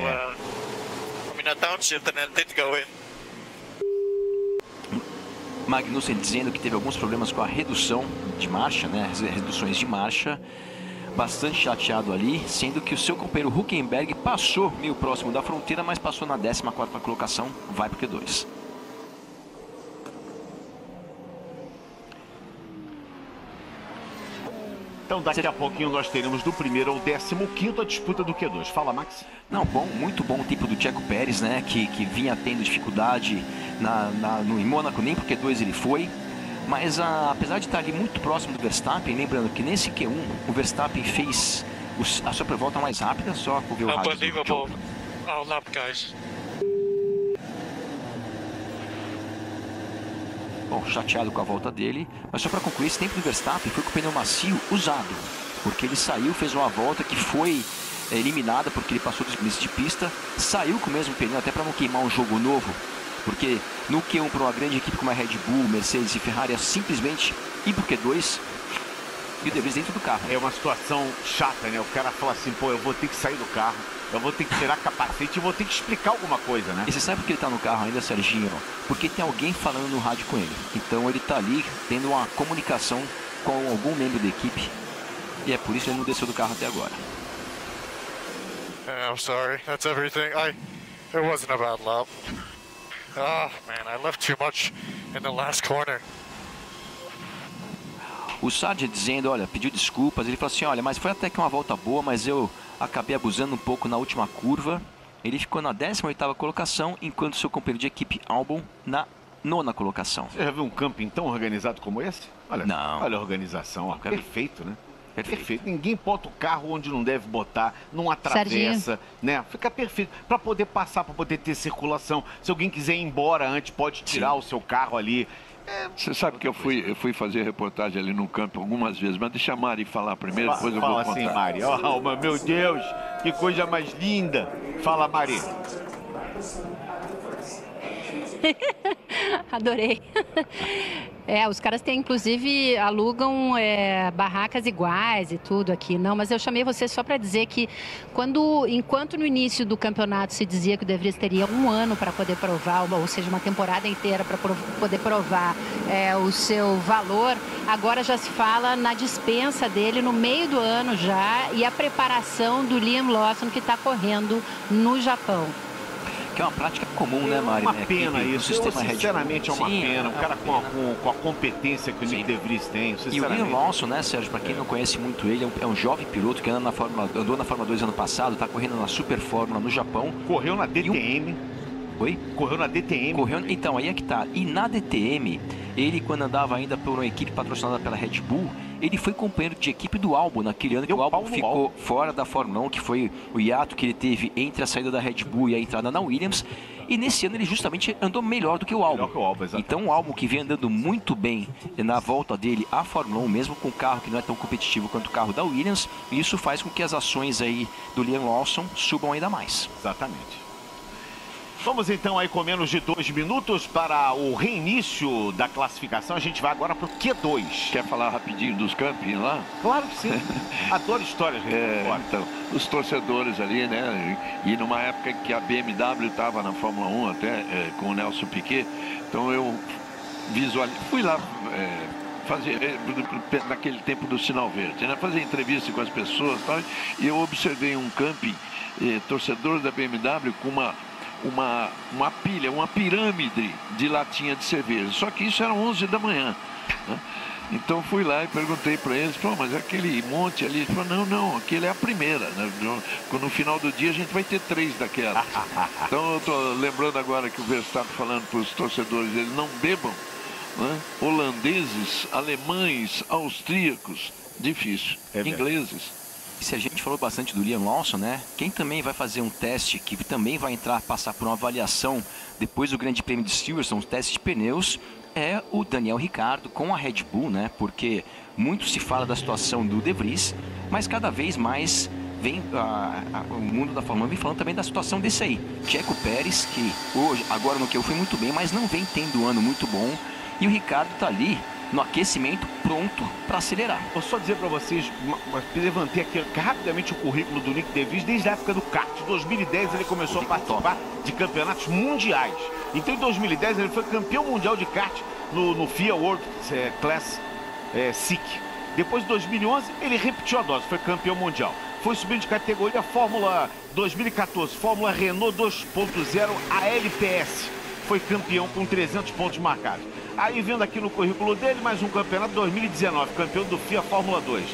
Magnussen dizendo que teve alguns problemas com a redução de marcha, né? As reduções de marcha. Bastante chateado ali, sendo que o seu companheiro Hülkenberg passou meio próximo da fronteira, mas passou na 14ª colocação, vai pro Q2. Então daqui a pouquinho nós teremos do primeiro ao 15º a disputa do Q2. Fala, Max. Não, bom, muito bom o tempo do Checo Pérez, né? Que vinha tendo dificuldade em Mônaco, nem pro Q2 ele foi. Mas apesar de estar ali muito próximo do Verstappen, lembrando que nesse Q1 o Verstappen fez a sua volta mais rápida, só com o rádio do Choco. Bom, chateado com a volta dele, mas só para concluir, esse tempo do Verstappen foi com o pneu macio usado, porque ele saiu, fez uma volta que foi eliminada porque ele passou dos limites de pista, saiu com o mesmo pneu até para não queimar um jogo novo. Porque no Q1 para uma grande equipe como a Red Bull, Mercedes e Ferrari é simplesmente ir pro Q2 e o De Vries dentro do carro. É uma situação chata, né? O cara fala assim, pô, eu vou ter que sair do carro, eu vou ter que tirar capacete e vou ter que explicar alguma coisa, né? E você sabe por que ele tá no carro ainda, Serginho? Porque tem alguém falando no rádio com ele. Então ele tá ali tendo uma comunicação com algum membro da equipe e é por isso que ele não desceu do carro até agora. I'm sorry, that's everything. It wasn't a bad lap. Oh, man, I left too much in the last corner. O Sargent dizendo, olha, pediu desculpas. Ele falou assim, olha, mas foi até que uma volta boa, mas eu acabei abusando um pouco na última curva. Ele ficou na 18ª colocação, enquanto seu companheiro de equipe Albon na 9ª colocação. Você já viu um camping tão organizado como esse? Olha, não. Olha a organização, ó, perfeito, né? Perfeito. Ninguém bota o carro onde não deve botar, não atravessa, né? Fica perfeito. Para poder passar, para poder ter circulação. Se alguém quiser ir embora antes, pode tirar o seu carro ali. Você sabe que eu fui fazer reportagem ali no campo algumas vezes, mas deixa a Mari falar primeiro, depois eu vou contar. Fala assim, Mari. Oh, meu Deus, que coisa mais linda. Fala, Mari. Adorei. Os caras têm, inclusive, alugam barracas iguais e tudo aqui. Não, mas eu chamei você só para dizer que enquanto no início do campeonato se dizia que o De Vries teria um ano para poder provar, ou seja, uma temporada inteira para poder provar o seu valor, agora já se fala na dispensa dele no meio do ano já e a preparação do Liam Lawson que está correndo no Japão. Que é uma prática comum, né, Mari? É uma pena isso. Sinceramente, é uma pena. O cara com a competência que o Nick De Vries tem. E o Liam Lawson, né, Sérgio? Para quem não conhece muito ele, é um jovem piloto que andou na Fórmula 2 ano passado, está correndo na Super Fórmula no Japão. Correu na DTM. Oi? Correu na DTM. Então, aí é que tá. E na DTM, ele quando andava ainda por uma equipe patrocinada pela Red Bull, ele foi companheiro de equipe do Albon naquele ano que o Albon ficou fora da Fórmula 1, que foi o hiato que ele teve entre a saída da Red Bull e a entrada na Williams. E nesse ano ele justamente andou melhor do que o Albon. Então o Albon, que vem andando muito bem na volta dele à Fórmula 1, mesmo com um carro que não é tão competitivo quanto o carro da Williams, isso faz com que as ações aí do Liam Lawson subam ainda mais. Exatamente. Vamos então aí com menos de 2 minutos para o reinício da classificação. A gente vai agora para o Q2. Quer falar rapidinho dos campings lá? Claro que sim. Adoro histórias. Então, os torcedores ali, né? E numa época que a BMW estava na Fórmula 1 até com o Nelson Piquet. Então eu fui lá fazer, naquele tempo do sinal verde, né? Fazer entrevista com as pessoas e tal. E eu observei um camping torcedor da BMW com uma uma pilha, uma pirâmide de latinha de cerveja. Só que isso era 11 da manhã, né? Então fui lá e perguntei para eles, pô, mas aquele monte ali, ele falou, não, aquele é a primeira, né? No final do dia a gente vai ter 3 daquela. Então eu tô lembrando agora que o Verstappen falando para os torcedores, eles não bebam, né? Holandeses, alemães, austríacos, difícil, ingleses. E se a gente falou bastante do Liam Lawson, né? Quem também vai fazer um teste, que também vai passar por uma avaliação depois do Grande Prêmio de Silverstone, um teste de pneus, é o Daniel Ricciardo com a Red Bull, né? Porque muito se fala da situação do De Vries, mas cada vez mais vem o mundo da Fórmula 1 vem falando também da situação desse aí. Checo Pérez, que hoje, agora no Q1 foi muito bem, mas não vem tendo um ano muito bom. E o Ricciardo tá ali no aquecimento, pronto para acelerar. Vou só dizer para vocês, levantei aqui rapidamente o currículo do Nick De Vries desde a época do kart. Em 2010 ele começou a participar de campeonatos mundiais. Então em 2010 ele foi campeão mundial de kart no FIA World Class SIC. Depois de 2011 ele repetiu a dose, foi campeão mundial. Foi subindo de categoria Fórmula 2014, Fórmula Renault 2.0 ALPS. Foi campeão com 300 pontos marcados. Aí vendo aqui no currículo dele, mais um campeonato 2019, campeão do FIA Fórmula 2.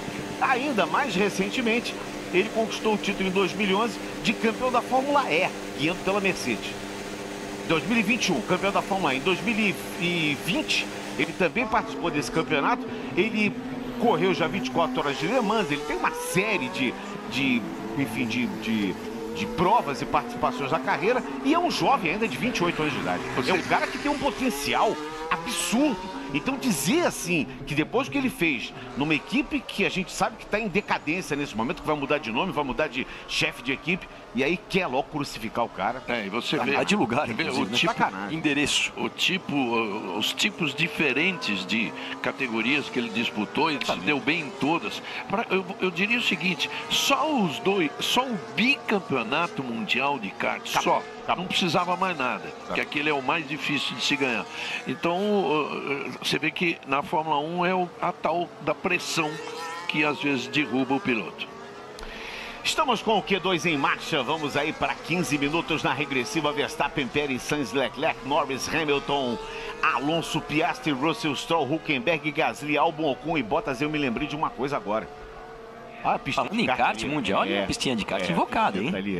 Ainda mais recentemente, ele conquistou o título em 2011 de campeão da Fórmula E, guiando pela Mercedes. 2021, campeão da Fórmula E. Em 2020, ele também participou desse campeonato. Ele correu já 24 horas de Le Mans, ele tem uma série de provas e participações na carreira, e é um jovem ainda de 28 anos de idade. É um cara que tem um potencial absurdo. Então dizer assim, que depois que ele fez numa equipe que a gente sabe que está em decadência nesse momento, que vai mudar de nome, vai mudar de chefe de equipe, e aí quer logo crucificar o cara. E você vê de lugar, o tipo, endereço, os tipos diferentes de categorias que ele disputou, ele se deu bem em todas. Eu diria o seguinte, só o bicampeonato mundial de kart, não precisava mais nada, porque aquele é o mais difícil de se ganhar. Então você vê que na Fórmula 1 é a tal da pressão que às vezes derruba o piloto. Estamos com o Q2 em marcha, vamos aí para 15 minutos na regressiva. Verstappen, Pérez, Sainz, Leclerc, Norris, Hamilton, Alonso, Piastri, Russell, Stroll, Hülkenberg, Gasly, Albon, Ocon e Bottas. Eu me lembrei de uma coisa agora. A pistinha de kart mundial, olha a pistinha de kart invocada, hein? Ali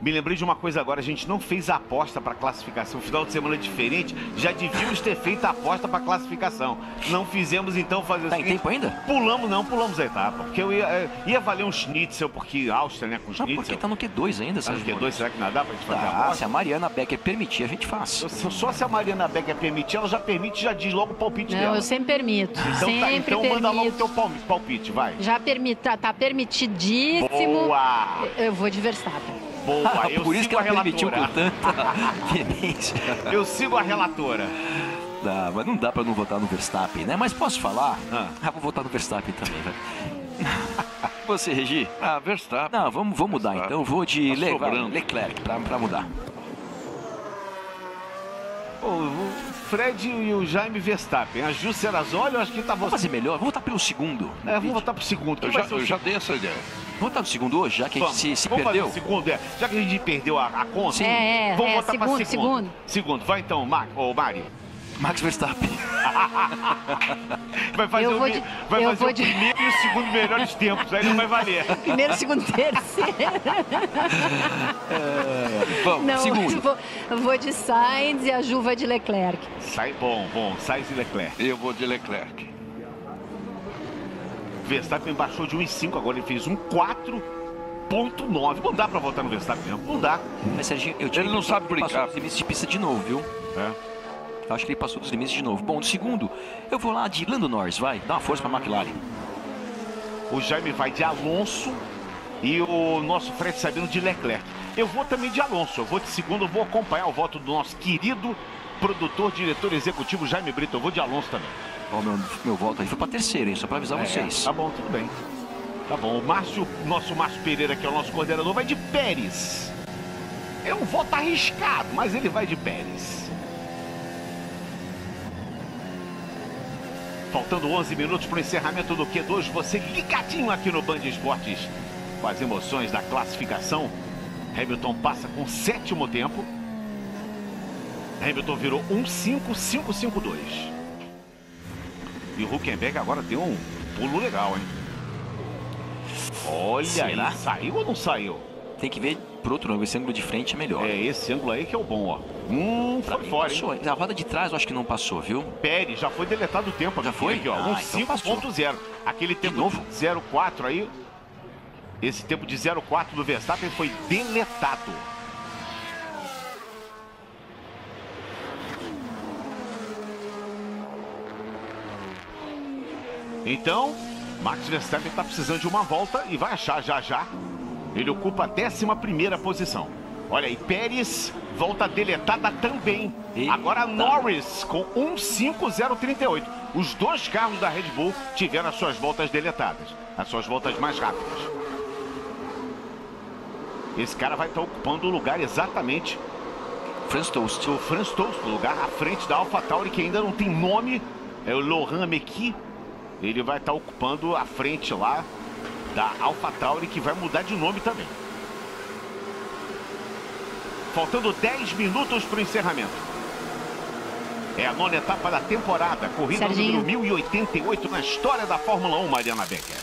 Me lembrei de uma coisa agora, a gente não fez a aposta para classificação. Final de semana diferente, já devíamos ter feito a aposta para classificação. Não fizemos, então fazer o seguinte. Tá em tempo ainda? Pulamos a etapa, porque eu ia valer um schnitzel, porque Áustria, né, com schnitzel. Porque tá no Q2 ainda, Sérgio. No Q2, será que não dá pra gente fazer a aposta? Se a Mariana Becker permitir, a gente faz. Só se a Mariana Becker permitir, ela já permite, já diz logo o palpite dela. Não, eu sempre permito. Então manda logo o teu palpite, vai. Já tá permitidíssimo. Boa! Eu vou de Verstappen. Boa, por isso que ela permitiu com tanta veemência. Eu sigo a relatora. Mas não dá pra não votar no Verstappen, né? Mas posso falar? Vou votar no Verstappen também, velho. Você, Regi? Verstappen. Não, vamos mudar então. Eu vou de Leclerc pra mudar. O Fred e o Jaime Verstappen. A Ju Serrazoli, eu acho que tá... Vamos fazer melhor, vamos votar pelo segundo. Vamos votar pro segundo. Eu já dei essa ideia. Vamos votar no segundo hoje, já que a gente se vamos perdeu? Fazer o segundo, já que a gente perdeu a conta. Sim. Vamos votar para segundo. Segundo. Vai então, Mari. Max Verstappen. Vai fazer o primeiro e o segundo melhores tempos, aí não vai valer. Primeiro, segundo, terceiro. Vamos, não, segundo. Eu vou de Sainz e a Ju vai de Leclerc. Bom, Sainz e Leclerc. Eu vou de Leclerc. Verstappen baixou de 1,5, agora ele fez 4.9. Não dá pra votar no Verstappen mesmo, não dá. Mas, Serginho, ele não sabe brincar. Passou dos limites de pista de novo, viu? Eu acho que ele passou dos limites de novo. Bom, no segundo, eu vou lá de Lando Norris, vai. Dá uma força pra McLaren. O Jaime vai de Alonso e o nosso Fred Sabino de Leclerc. Eu vou também de Alonso. Eu vou de segundo, eu vou acompanhar o voto do nosso querido produtor, diretor executivo Jaime Brito. Eu vou de Alonso também. Meu voto aí foi pra terceiro, hein? Só pra avisar vocês. Tá bom, tudo bem. Tá bom. O nosso Márcio Pereira, que é o nosso coordenador, vai de Pérez. É um voto arriscado, mas ele vai de Pérez. Faltando 11 minutos para o encerramento do Q2. Você ligadinho aqui no Band Esportes com as emoções da classificação. Hamilton passa com 7º tempo. Hamilton virou 1.5.552. E o Hülkenberg agora deu um pulo legal, hein? Olha aí, saiu ou não saiu? Tem que ver por outro ângulo, esse ângulo de frente é melhor. É, esse ângulo aí que é o bom, ó. Foi fora, hein? A roda de trás eu acho que não passou, viu? Pérez, já foi deletado o tempo. Já foi? Aqui, ó, Então 5.0. Aquele tempo novo? 0.4 aí. Esse tempo de 0.4 do Verstappen foi deletado. Então, Max Verstappen está precisando de uma volta e vai achar já. Ele ocupa a 11ª posição. Olha aí, Pérez, volta deletada também. Eita. Agora Norris com 1.5.038. Os dois carros da Red Bull tiveram as suas voltas deletadas. As suas voltas mais rápidas. Esse cara vai estar ocupando o lugar exatamente. Franz Tost. O Franz Tost, o lugar à frente da AlphaTauri, que ainda não tem nome. É o Laurent Mekies. Ele vai estar ocupando a frente lá da AlphaTauri, que vai mudar de nome também. Faltando 10 minutos para o encerramento. É a 9ª etapa da temporada. Corrida número 1088 na história da Fórmula 1, Mariana Becker.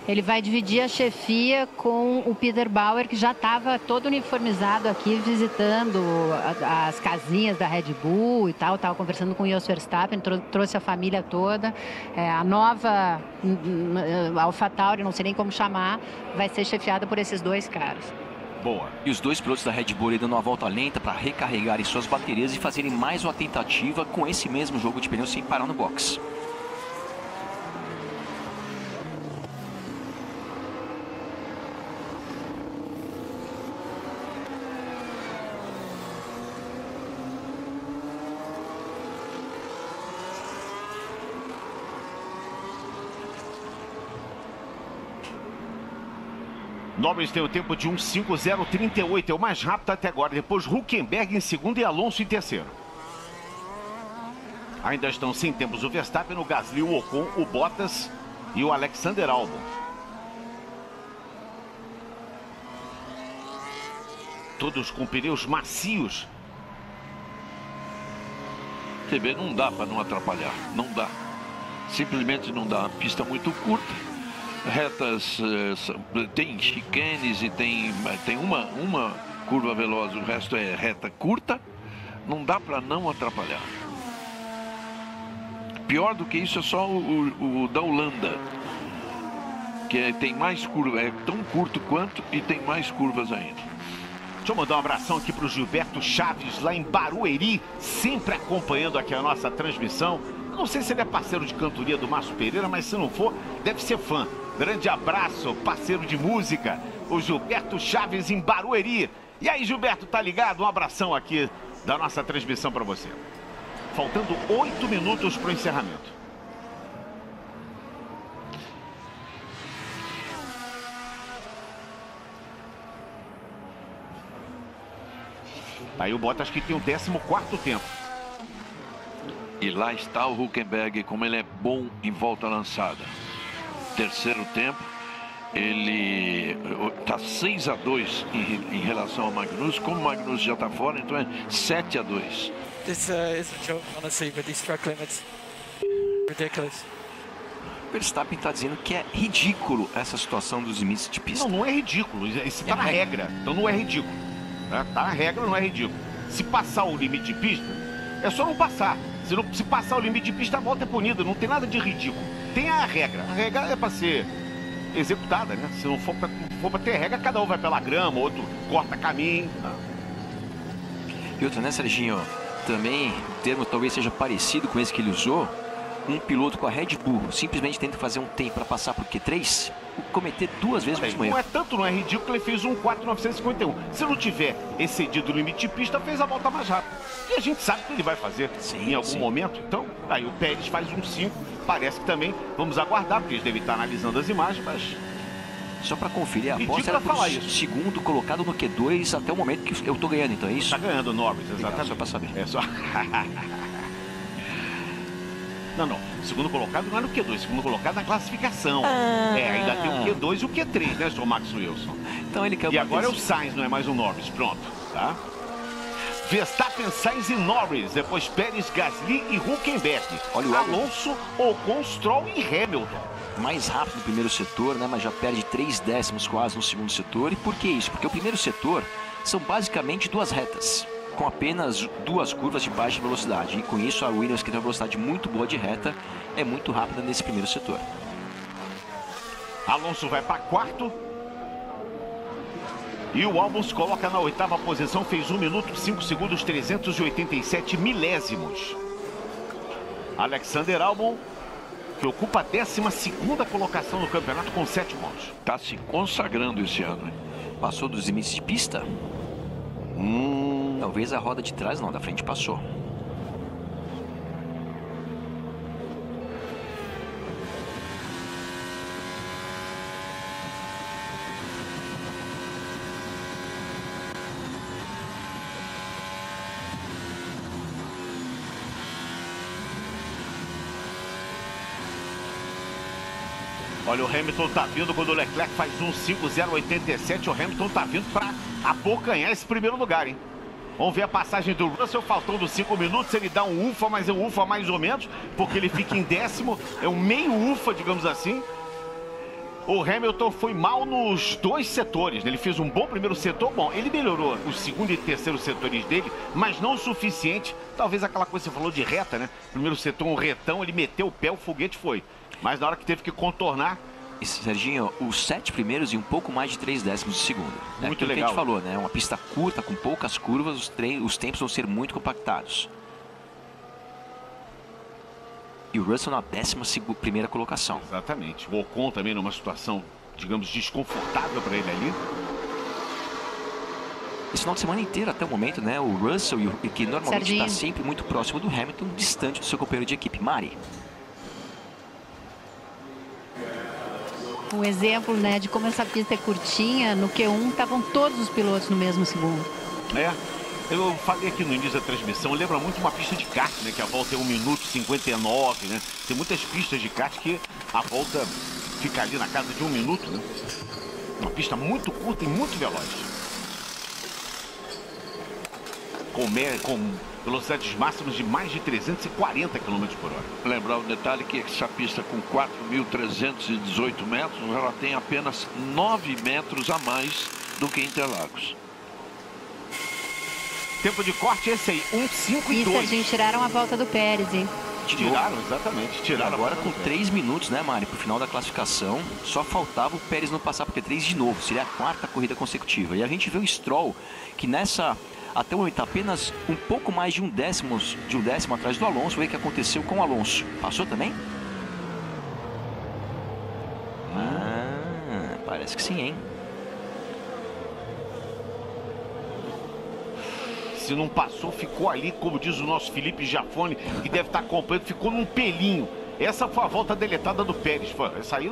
Ele vai dividir a chefia com o Peter Bauer, que já estava todo uniformizado aqui, visitando as casinhas da Red Bull e tal. Estava conversando com o Jos Verstappen, trouxe a família toda. A nova AlphaTauri, não sei nem como chamar, vai ser chefiada por esses dois caras. Boa. E os dois pilotos da Red Bull dando uma volta lenta para recarregarem suas baterias e fazerem mais uma tentativa com esse mesmo jogo de pneus sem parar no box. Norris tem o tempo de 1.5.038, é o mais rápido até agora. Depois Hülkenberg em segundo e Alonso em terceiro. Ainda estão sem tempos o Verstappen, o Gasly, o Ocon, o Bottas e o Alexander Albon. Todos com pneus macios. TV não dá para não atrapalhar, não dá. Simplesmente não dá. Pista muito curta. Retas, tem chicanes e tem uma curva veloz, o resto é reta curta, não dá para não atrapalhar. Pior do que isso é só o da Holanda, que tem mais curva, é tão curto quanto e tem mais curvas ainda. Deixa eu mandar um abração aqui para o Gilberto Chaves, lá em Barueri, sempre acompanhando aqui a nossa transmissão. Não sei se ele é parceiro de cantoria do Márcio Pereira, mas se não for, deve ser fã. Grande abraço, parceiro de música, o Gilberto Chaves em Barueri. E aí, Gilberto, tá ligado? Um abração aqui da nossa transmissão para você. Faltando 8 minutos para o encerramento. Aí o Bottas que tem o 14º tempo. E lá está o Hülkenberg, como ele é bom em volta lançada. Terceiro tempo, ele está 6-2 em relação ao Magnus. Como o Magnus já está fora, então é 7-2. This is a joke, honestly, with these track limits. Ridiculous. O Verstappen está dizendo que é ridículo essa situação dos limites de pista. Não, não é ridículo. Isso está na regra. Então não é ridículo. Tá na regra, não é ridículo. Se passar o limite de pista, é só não passar. Se passar o limite de pista, a volta é punida. Não tem nada de ridículo. Tem a regra. A regra é para ser executada, né? Se não for para ter regra, cada um vai pela grama, outro corta caminho. E outra, né, Serginho? Também o termo talvez seja parecido com esse que ele usou. Um piloto com a Red Bull simplesmente tenta fazer um tempo para passar por Q3, cometer duas vezes o mesmo erro. Não é tanto, não é ridículo, ele fez um 4.951. Se não tiver excedido o limite de pista, fez a volta mais rápida. E a gente sabe que ele vai fazer em algum momento. Então, aí o Pérez faz um 5. Parece que também vamos aguardar, porque eles devem estar analisando as imagens, mas... Só para conferir, a aposta era pro segundo colocado no Q2 até o momento que eu tô ganhando, então é isso? Tá ganhando o Norris, exatamente. Legal, só para saber. É só... Não. O segundo colocado não é no Q2, o segundo colocado na classificação. Ainda tem o Q2 e o Q3, né, Sr. Max Wilson? Então ele caiu. E agora é o Sainz, não é mais o Norris. Pronto. tá? Verstappen, Sainz e Norris, depois Pérez, Gasly e Hülkenberg. Olha o Alonso, Ocon, Stroll e Hamilton. Mais rápido no primeiro setor, né? Mas já perde 3 décimos quase no segundo setor. E por que isso? Porque o primeiro setor são basicamente 2 retas, com apenas 2 curvas de baixa velocidade. E com isso a Williams, que tem uma velocidade muito boa de reta, é muito rápida nesse primeiro setor. Alonso vai para quarto. E o Albon se coloca na 8ª posição, fez 1 minuto, 5 segundos, 387 milésimos. Alexander Albon, que ocupa a 12ª colocação no campeonato com 7 pontos. Está se consagrando esse ano, hein? Passou dos limites de pista? Talvez a roda de trás não, da frente passou. Olha, o Hamilton tá vindo quando o Leclerc faz 1:5:087. O Hamilton tá vindo para abocanhar esse primeiro lugar, hein? Vamos ver a passagem do Russell, faltando 5 minutos. Ele dá um ufa, mas é um ufa mais ou menos, porque ele fica em 10º. É um meio ufa, digamos assim. O Hamilton foi mal nos 2 setores, né? Ele fez um bom primeiro setor. Bom, ele melhorou os segundo e terceiro setores dele, mas não o suficiente. Talvez aquela coisa que você falou de reta, né? Primeiro setor, um retão, ele meteu o pé, o foguete foi. Mas na hora que teve que contornar... E, Serginho, os 7 primeiros e um pouco mais de 3 décimos de segundo. Muito legal. Que a gente falou, né? Uma pista curta, com poucas curvas, os tempos vão ser muito compactados. E o Russell na 11ª colocação. Exatamente. O Ocon também numa situação, digamos, desconfortável para ele ali. Esse final de semana inteiro, até o momento, né? O Russell, que normalmente está sempre muito próximo do Hamilton, distante do seu companheiro de equipe. Mari. Um exemplo, né, de como essa pista é curtinha. No Q1 estavam todos os pilotos no mesmo segundo. Eu falei aqui no início da transmissão, lembra muito uma pista de kart, né? Que a volta é 1 minuto e 59, né? Tem muitas pistas de kart que a volta fica ali na casa de 1 minuto, né? Uma pista muito curta e muito veloz. Com velocidades máximas de mais de 340 km por hora. Lembrar o detalhe que essa pista com 4.318 metros, ela tem apenas 9 metros a mais do que Interlagos. Tempo de corte esse aí, 1:5:2. Isso, a gente tiraram a volta do Pérez, hein? Tiraram, exatamente. Tiraram agora com 3 minutos, né, Mari, pro final da classificação. Só faltava o Pérez não passar por Q3 de novo. Seria a 4ª corrida consecutiva. E a gente vê o Stroll, que nessa... Até o momento, apenas um pouco mais de um décimo atrás do Alonso. Vê o que aconteceu com o Alonso. Passou também? Parece que sim, hein? Se não passou, ficou ali, como diz o nosso Felipe Jafone, que deve estar acompanhando, ficou num pelinho. Essa foi a volta deletada do Pérez. Essa aí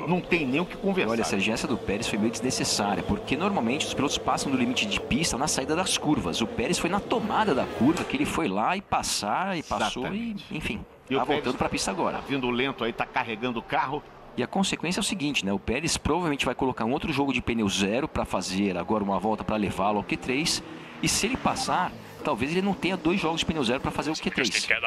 não tem nem o que conversar. Olha, Serginho, essa do Pérez foi meio desnecessária, porque normalmente os pilotos passam do limite de pista na saída das curvas. O Pérez foi na tomada da curva, que ele foi lá e passou e, enfim, tá voltando para a pista agora. Tá vindo lento aí, tá carregando o carro. E a consequência é o seguinte, né? O Pérez provavelmente vai colocar um outro jogo de pneu zero para fazer agora uma volta para levá-lo ao Q3. E se ele passar, talvez ele não tenha 2 jogos de pneu zero para fazer o Q3.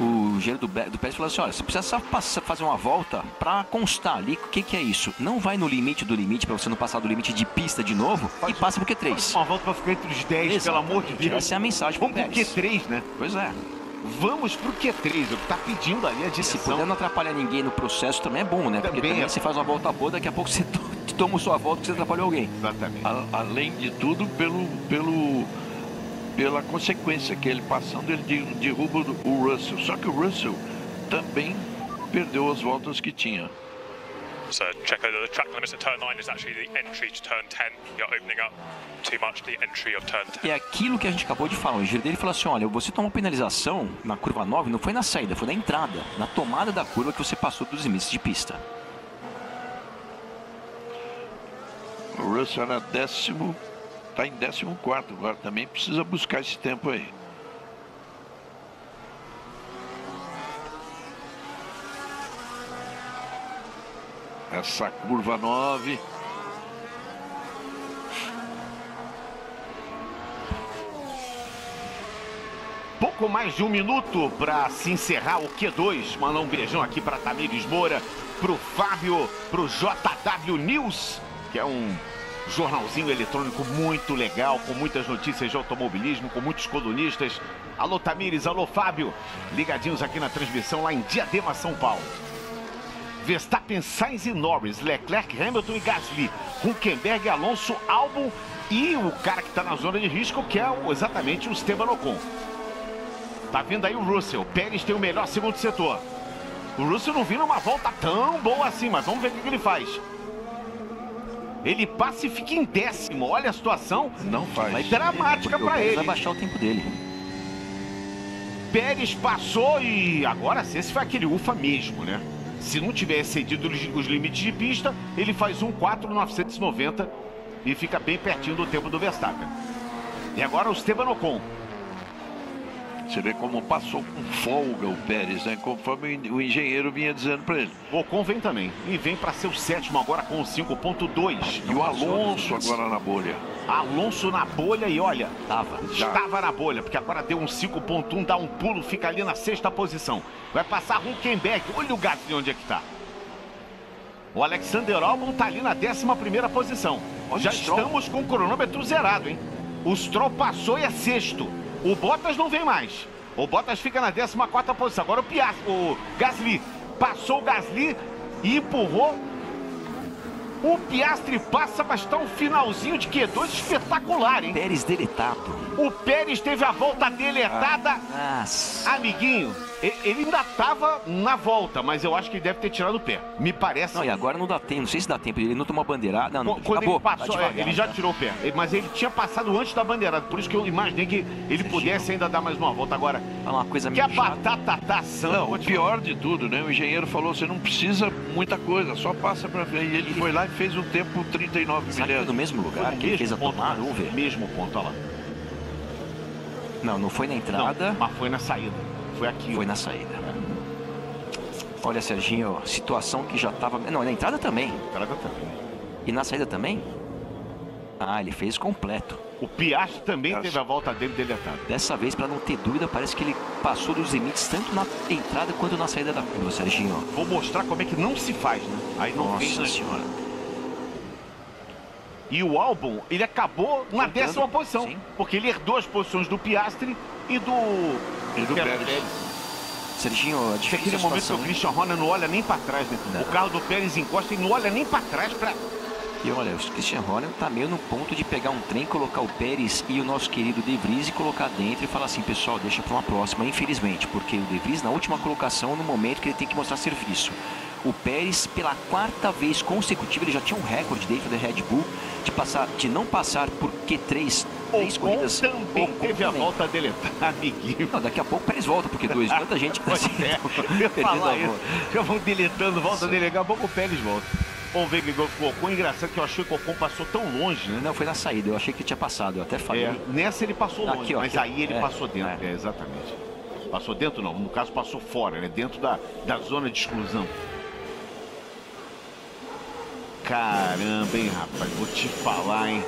O engenheiro do Pérez falou assim, olha, você precisa só fazer uma volta para constar ali o que é isso. Não vai no limite do limite, para você não passar do limite de pista de novo, e passa pro Q3. Uma volta para ficar entre os 10, exatamente, pelo amor de Deus. Essa é a mensagem pro Pérez. Vamos pro Q3, né? Pois é. Vamos pro Q3, o que tá pedindo ali a direção. Se puder não atrapalhar ninguém no processo também é bom, né? Porque também você faz uma volta boa, daqui a pouco você toma sua volta porque você atrapalhou alguém. Exatamente. Além de tudo, pela consequência que ele passando, ele derruba o Russell. Só que o Russell também perdeu as voltas que tinha. So Checo, the track limit at turn 9 is actually the entry to turn 10. You're opening up too much the entry of turn 10. É aquilo que a gente acabou de falar. O engenheiro dele falou assim, olha, você tomou penalização na curva 9, não foi na saída, foi na entrada, na tomada da curva que você passou dos limites de pista. O Russell era está em 14º agora, também precisa buscar esse tempo aí. Essa curva 9. Pouco mais de um minuto para se encerrar o Q2. Mandar um beijão aqui para Tamires Moura, pro Fábio, pro JW News, que é um jornalzinho eletrônico muito legal, com muitas notícias de automobilismo, com muitos colunistas. Alô Tamires, alô Fábio, ligadinhos aqui na transmissão lá em Diadema, São Paulo. Verstappen, Sainz e Norris, Leclerc, Hamilton e Gasly, Hülkenberg, Alonso, Albon e o cara que está na zona de risco, que é exatamente o Esteban Ocon. Tá vindo aí o Russell. Pérez tem o melhor segundo setor. O Russell não viu numa volta tão boa assim, mas vamos ver o que ele faz. Ele passa e fica em 10º. Olha a situação. Não faz. Vai dramática para ele. Vai baixar o tempo dele. Pérez passou e agora esse foi aquele ufa mesmo, né? Se não tiver excedido os limites de pista, ele faz 1:4,990 e fica bem pertinho do tempo do Verstappen. E agora o Esteban Ocon. Você vê como passou com folga o Pérez, né? Conforme o engenheiro vinha dizendo para ele. O Ocon vem também. E vem para ser o 7º agora com 5,2. E o Alonso agora na bolha. Alonso na bolha e olha, estava na bolha, porque agora deu um 5,1, dá um pulo, fica ali na 6ª posição. Vai passar Hülkenberg. Olha o Gasly onde é que tá. O Alexander Albon tá ali na 11ª posição. Já estamos com o cronômetro zerado, hein? O Stroll passou e é 6º. O Bottas não vem mais. O Bottas fica na 14ª posição. Agora o Gasly. Passou o Gasly e empurrou. O Piastri passa, mas tá um finalzinho de Q2 espetacular, hein? Pérez deletado. O Pérez teve a volta deletada. Nossa. Amiguinho, ele ainda tava na volta, mas eu acho que ele deve ter tirado o pé. Me parece. Não, e agora não dá tempo. Não sei se dá tempo. Ele não tomou a bandeirada. Não, quando acabou. ele passou, Tá devagar, ele já tirou o pé. Mas ele tinha passado antes da bandeirada. Por isso que eu imaginei que ele pudesse ainda dar mais uma volta. Agora, uma coisa que a chata. batata tá assando. Não, o pior de tudo, né? O engenheiro falou, você não precisa muita coisa, só passa para ver. E ele foi lá e fez um tempo 39 Será que foi no mesmo lugar que ele fez a tomada? Vamos ver. Mesmo ponto, olha lá. Não, não foi na entrada. Não, mas foi na saída. Foi aqui. Foi na saída. Olha, Serginho, situação que já tava... Não, na entrada também. Na entrada também. E na saída também? Ah, ele fez completo. O Piastri também teve a volta dele deletada. Dessa vez, para não ter dúvida, parece que ele passou dos limites tanto na entrada quanto na saída da curva, Serginho. Vou mostrar como é que não se faz, né? Aí não vem, Nossa senhora. E o Albon, ele acabou na 10ª posição. Sim. Porque ele herdou as posições do Piastri e do Pérez. Serginho, a difícil aquele momento que o Christian Horner não olha nem para trás, né? Não. O carro do Pérez encosta e não olha nem para trás para... E olha, o Christian Horner tá meio no ponto de pegar um trem, colocar o Pérez e o nosso querido De Vries e colocar dentro e falar assim, pessoal, deixa para uma próxima, infelizmente, porque o De Vries na última colocação, no momento que ele tem que mostrar serviço. O Pérez, pela 4ª vez consecutiva, ele já tinha um recorde dentro da Red Bull de não passar por Q3, 3 corridas. Também teve a volta dele, amiguinho. Não, daqui a pouco o Pérez volta, porque tanta gente que tá falar isso. Já vão deletando, volta dele, daqui a pouco o Pérez volta. Vamos ver que ficou o Ocon. Engraçado que eu achei que o Ocon passou tão longe, né? Não, foi na saída, eu achei que tinha passado, eu até falei. Nessa ele passou longe, aqui, ó, mas aqui, aí ele passou dentro, exatamente. Passou dentro não, no caso passou fora, né? Dentro da zona de exclusão. Caramba, hein, rapaz, vou te falar, hein.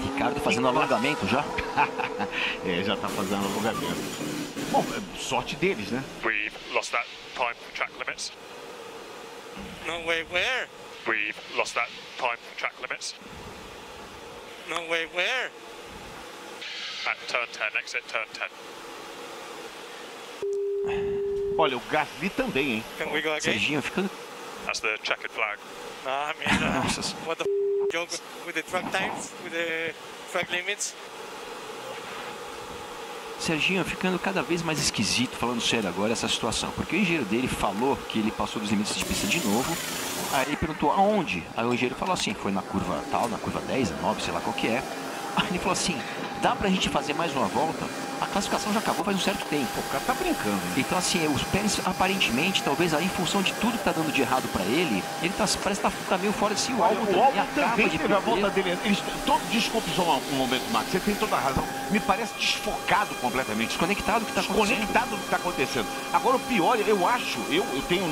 Ricardo fazendo alongamento já? Já tá fazendo alongamento. Bom, sorte deles, né? We've lost that time from track limits. No, wait, where? We've lost that time from track limits. No, wait, where? At turn 10, exit turn 10. Olha, o Gasly também, hein? Can we go again? Serginho ficando... That's the checkered flag. I mean, what the joke with the track times, with the track limits? Serginho ficando cada vez mais esquisito, falando sério agora, essa situação. Porque o engenheiro dele falou que ele passou dos limites de pista de novo. Aí ele perguntou aonde? Aí o engenheiro falou assim, foi na curva tal, na curva 10, 9, sei lá qual que é. Aí ele falou assim, dá pra gente fazer mais uma volta? A classificação já acabou faz um certo tempo. O cara tá brincando, hein? Então assim, o Pérez aparentemente, talvez aí em função de tudo que tá dando de errado pra ele, ele parece que tá meio fora de si. O Albon também teve a volta dele. Desculpe só um momento, Max, você tem toda a razão. Me parece desfocado completamente. Desconectado do que tá acontecendo. Desconectado do que tá acontecendo. Agora o pior, eu acho, eu tenho,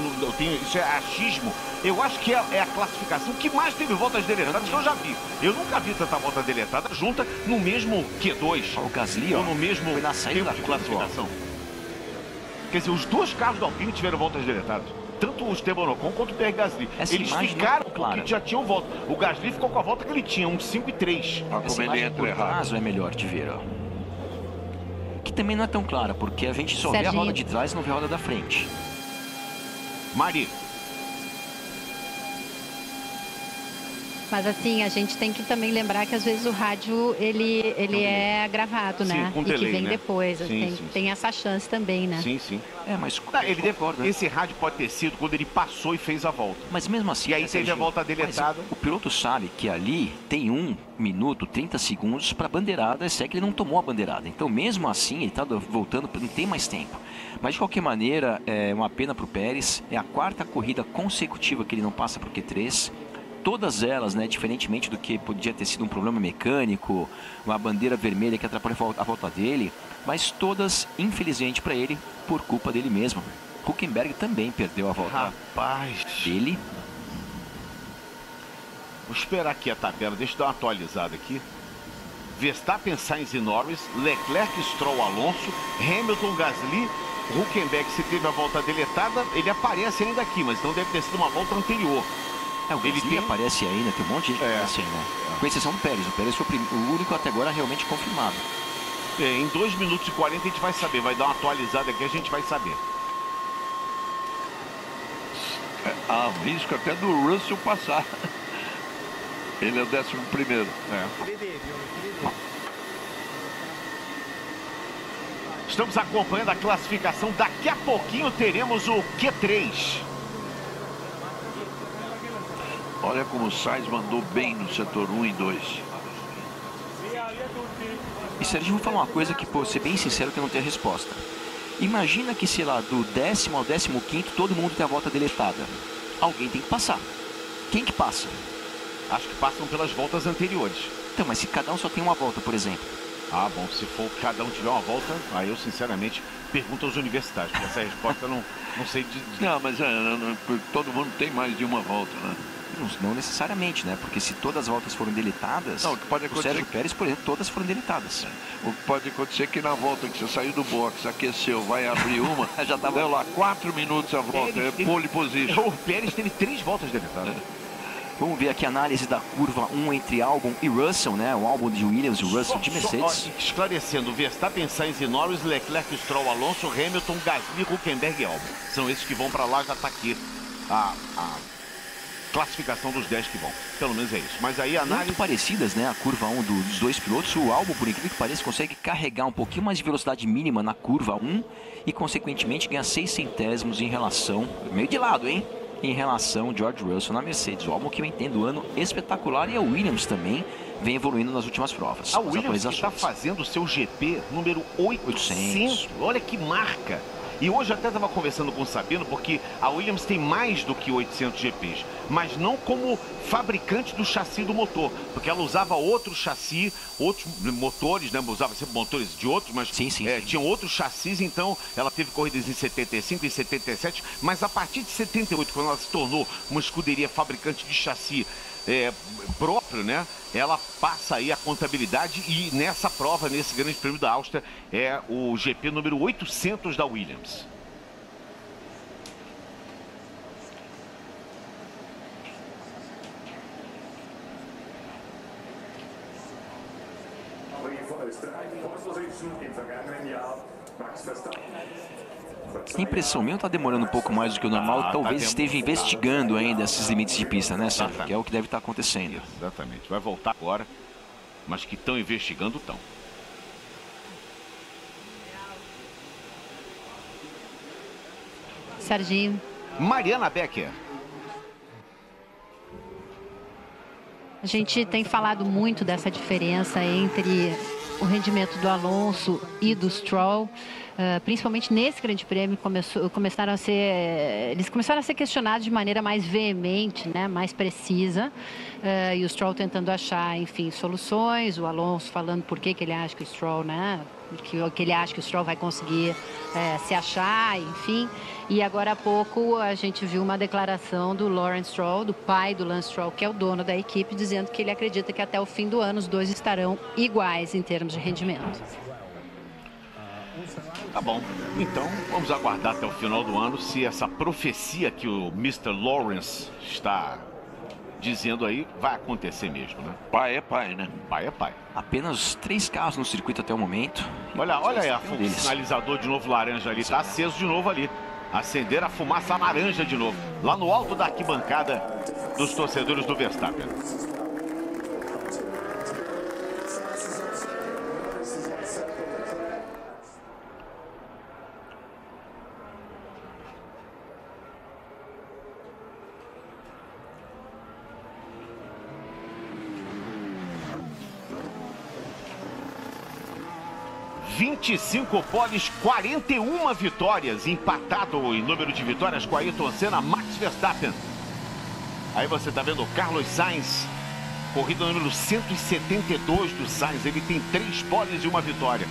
isso é achismo, Eu acho que é a classificação que mais teve voltas deletadas que eu já vi. Eu nunca vi tanta volta deletada junta no mesmo Q2. O Gasly, ó, ou no mesmo foi na saída tempo de da classificação. Quer dizer, os dois carros da Alpine tiveram voltas deletadas. Tanto o Esteban Ocon quanto o Pierre Gasly. Eles ficaram porque já tinham volta. O Gasly ficou com a volta que ele tinha, 5 e 3. Essa imagem por trás é melhor de ver, ó. Que também não é tão clara, porque a gente só vê a roda de trás e não vê a roda da frente. Mari. Mas assim, a gente tem que também lembrar que às vezes o rádio, ele é gravado, né? Com delay, e que vem né? depois. Sim, tem essa chance também, né? Sim. Mas ele esse rádio pode ter sido quando ele passou e fez a volta. Mas mesmo assim... E aí teve a volta deletada. O piloto sabe que ali tem 1 minuto, 30 segundos para bandeirada, se é que ele não tomou a bandeirada. Então mesmo assim, ele está voltando, não tem mais tempo. Mas de qualquer maneira, é uma pena para o Pérez. É a 4ª corrida consecutiva que ele não passa para o Q3. Todas elas, né, diferentemente do que podia ter sido um problema mecânico, uma bandeira vermelha que atrapalhou a volta dele, mas todas, infelizmente para ele, por culpa dele mesmo. Hülkenberg também perdeu a volta dele. Vou esperar aqui a tabela, deixa eu dar uma atualizada aqui. Verstappen, Sainz e Norris, Leclerc, Stroll, Alonso, Hamilton, Gasly, Hülkenberg, se teve a volta deletada, ele aparece ainda aqui, mas então deve ter sido uma volta anterior. O Gasly aparece ainda, tem um monte de gente que aparece ainda. Com exceção do Pérez. O Pérez foi o único até agora realmente confirmado. Em 2 minutos e 40 a gente vai saber. Vai dar uma atualizada aqui, a gente vai saber. Há risco até do Russell passar. Ele é o 11º. Estamos acompanhando a classificação. Daqui a pouquinho teremos o Q3. Olha como o Sainz mandou bem no setor 1 e 2. E Sérgio, vou falar uma coisa que, por ser bem sincero, que eu não tenho a resposta. Imagina que, sei lá, do 10º ao 15º, todo mundo tem a volta deletada. Alguém tem que passar. Quem que passa? Acho que passam pelas voltas anteriores. Então, mas se cada um só tem uma volta, por exemplo. Ah, bom, se for cada um tiver uma volta, aí eu sinceramente pergunto aos universitários, porque essa resposta eu não sei dizer. Não, mas todo mundo tem mais de uma volta, né? Não necessariamente, né? Porque se todas as voltas foram deletadas, não, o que pode acontecer... o Sérgio Pérez, por exemplo, todas foram deletadas. O que pode acontecer é que na volta que você saiu do box, aqueceu, vai abrir uma, já tava deu lá 4 minutos a volta, pole position. O Pérez teve 3 voltas deletadas. Vamos ver aqui a análise da curva 1 entre Albon e Russell, né? O Albon de Williams e o Russell de Mercedes. Esclarecendo, Verstappen, Sainz e Norris, Leclerc, Stroll, Alonso, Hamilton, Gasly, Hülkenberg e Albon. São esses que vão para lá, já está aqui a classificação dos 10 que vão. Pelo menos é isso. Mas aí a análise... Muito parecidas, né? A curva 1 dos dois pilotos. O Albon, por incrível que pareça, consegue carregar um pouquinho mais de velocidade mínima na curva 1 e, consequentemente, ganha 6 centésimos em relação... Meio de lado, hein? Em relação ao George Russell na Mercedes. O Albon que vem tendo um ano espetacular e a Williams também vem evoluindo nas últimas provas. A Williams está fazendo o seu GP número 800. Olha que marca! E hoje até estava conversando com o Sabino, porque a Williams tem mais do que 800 GPs, mas não como fabricante do chassi do motor, porque ela usava outro chassi, outros motores, né? Usava sempre motores de outros, mas tinham outros chassis, então ela teve corridas em 75 e 77, mas a partir de 78, quando ela se tornou uma escuderia fabricante de chassi próprio, né? Ela passa aí a contabilidade e nessa prova, nesse grande prêmio da Áustria, é o GP número 800 da Williams. A impressão minha está demorando um pouco mais do que o normal, talvez esteja investigando ainda esses limites de pista, né, Sérgio? Que é o que deve estar acontecendo. Exatamente, vai voltar agora, mas que estão investigando, estão. Serginho. Mariana Becker. A gente tem falado muito dessa diferença entre o rendimento do Alonso e do Stroll. Principalmente nesse grande prêmio, eles começaram a ser questionados de maneira mais veemente, né, mais precisa, e o Stroll tentando achar, enfim, soluções, o Alonso falando por que ele acha que o Stroll, né, que ele acha que o Stroll vai conseguir se achar, enfim. E agora há pouco a gente viu uma declaração do Lawrence Stroll, do pai do Lance Stroll, que é o dono da equipe, dizendo que ele acredita que até o fim do ano os dois estarão iguais em termos de rendimento. Tá bom, então vamos aguardar até o final do ano se essa profecia que o Mr. Lawrence está dizendo aí vai acontecer mesmo, né? Pai é pai, né? Pai é pai. Apenas 3 carros no circuito até o momento. Olha aí, o sinalizador de novo laranja ali, tá aceso de novo ali. Acender a fumaça laranja de novo, lá no alto da arquibancada dos torcedores do Verstappen. ...25 poles, 41 vitórias, empatado em número de vitórias com Ayrton Senna, Max Verstappen. Aí você tá vendo o Carlos Sainz, corrida número 172 do Sainz, ele tem 3 poles e 1 vitória.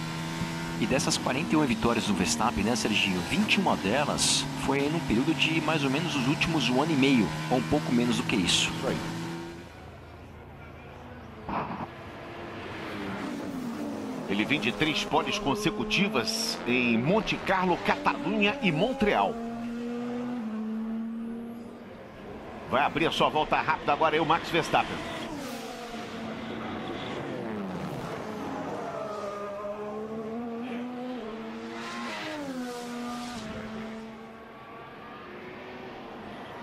E dessas 41 vitórias do Verstappen, né, Serginho, 21 delas foi no período de mais ou menos os últimos 1 ano e meio, ou um pouco menos do que isso. Isso aí. Ele vem de 3 poles consecutivas em Monte Carlo, Catalunha e Montreal. Vai abrir a sua volta rápida agora aí o Max Verstappen.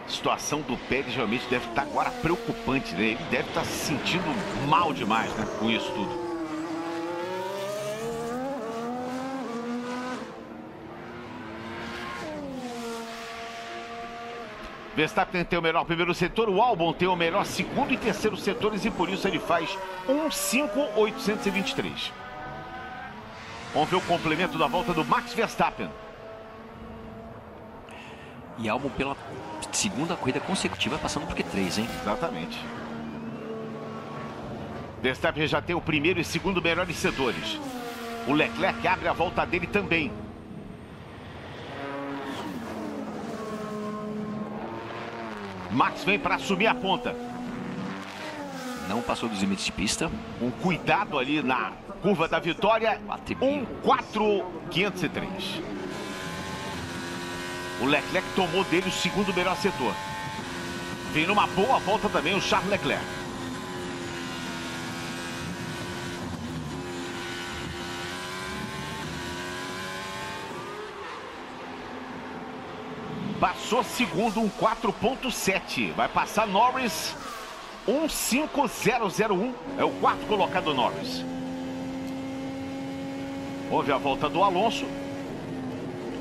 A situação do Pérez realmente deve estar agora preocupante, né? Ele deve estar se sentindo mal demais, né, com isso tudo. Verstappen tem o melhor primeiro setor, o Albon tem o melhor segundo e terceiro setores e por isso ele faz 1.5.823. Vamos ver o complemento da volta do Max Verstappen. E Albon pela segunda corrida consecutiva passando por Q3, hein? Exatamente. Verstappen já tem o primeiro e segundo melhores setores. O Leclerc abre a volta dele também. Max vem para assumir a ponta. Não passou dos limites de pista. Um cuidado ali na curva da vitória. 1.4.503. O Leclerc tomou dele o segundo melhor setor. Vem numa boa volta também o Charles Leclerc. Passou segundo, 4.7. Vai passar Norris, 1.5001. É o quarto colocado Norris. Houve a volta do Alonso.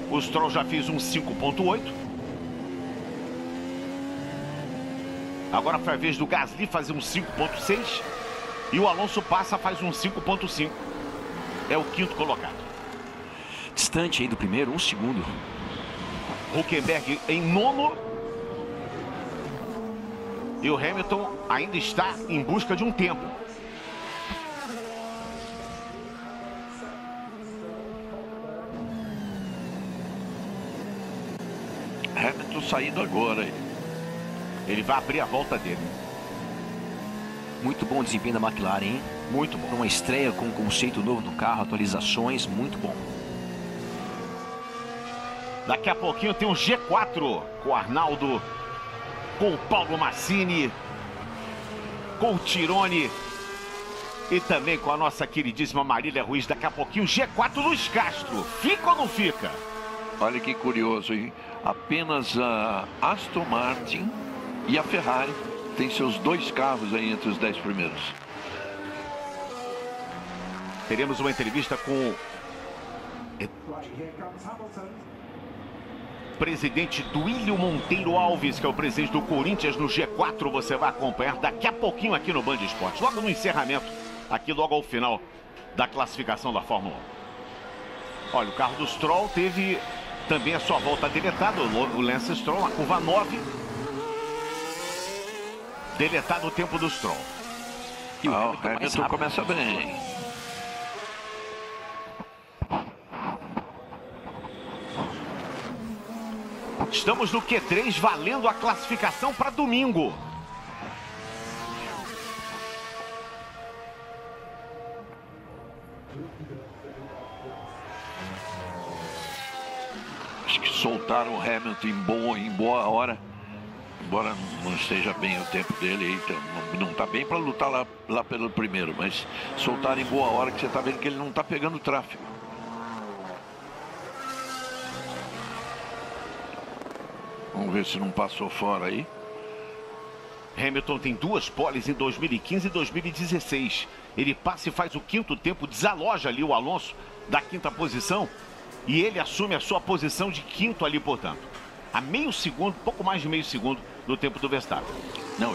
O Stroll já fez 5.8. Agora foi a vez do Gasly fazer 5.6. E o Alonso passa, faz 5.5. É o quinto colocado. Distante aí do primeiro, 1 segundo. Hülkenberg em nono. E o Hamilton ainda está em busca de um tempo. Hamilton saindo agora. Ele vai abrir a volta dele. Muito bom o desempenho da McLaren, hein? Muito bom. Uma estreia com um conceito novo do carro, atualizações, muito bom. Daqui a pouquinho tem um G4 com o Arnaldo, com o Paulo Massini, com o Tirone e também com a nossa queridíssima Marília Ruiz. Daqui a pouquinho G4 Luiz Castro. Fica ou não fica? Olha que curioso, hein? Apenas a Aston Martin e a Ferrari têm seus 2 carros aí entre os 10 primeiros. Teremos uma entrevista com o presidente Duílio Monteiro Alves, que é o presidente do Corinthians no G4. Você vai acompanhar daqui a pouquinho aqui no Band Esportes, logo no encerramento, aqui logo ao final da classificação da Fórmula 1. Olha, o carro do Stroll teve também a sua volta deletada, o Lance Stroll, na curva 9. Deletado o tempo do Stroll. E o Hamilton começa bem. Estamos no Q3, valendo a classificação para domingo. Acho que soltaram o Hamilton em boa hora. Embora não esteja bem o tempo dele, então não está bem para lutar lá pelo primeiro, mas soltaram em boa hora, que você está vendo que ele não está pegando tráfego. Vamos ver se não passou fora aí. Hamilton tem 2 poles em 2015 e 2016. Ele passa e faz o 5º tempo, desaloja ali o Alonso da 5ª posição e ele assume a sua posição de 5º ali, portanto. A meio segundo, pouco mais de meio segundo do tempo do Verstappen. Não,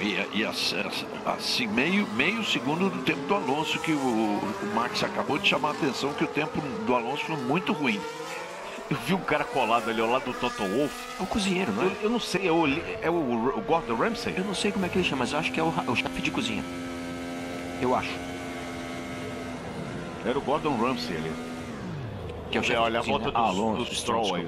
assim, meio segundo do tempo do Alonso, que o Max acabou de chamar a atenção que o tempo do Alonso foi muito ruim. Eu vi um cara colado ali ao lado do Toto Wolff. É o cozinheiro, não é? Eu não sei, é o Gordon Ramsay? Eu não sei como é que ele chama, mas eu acho que é o chefe de cozinha. Eu acho. Era o Gordon Ramsay ali. Que é o chefe olha, de cozinha. A volta do Stroll aí.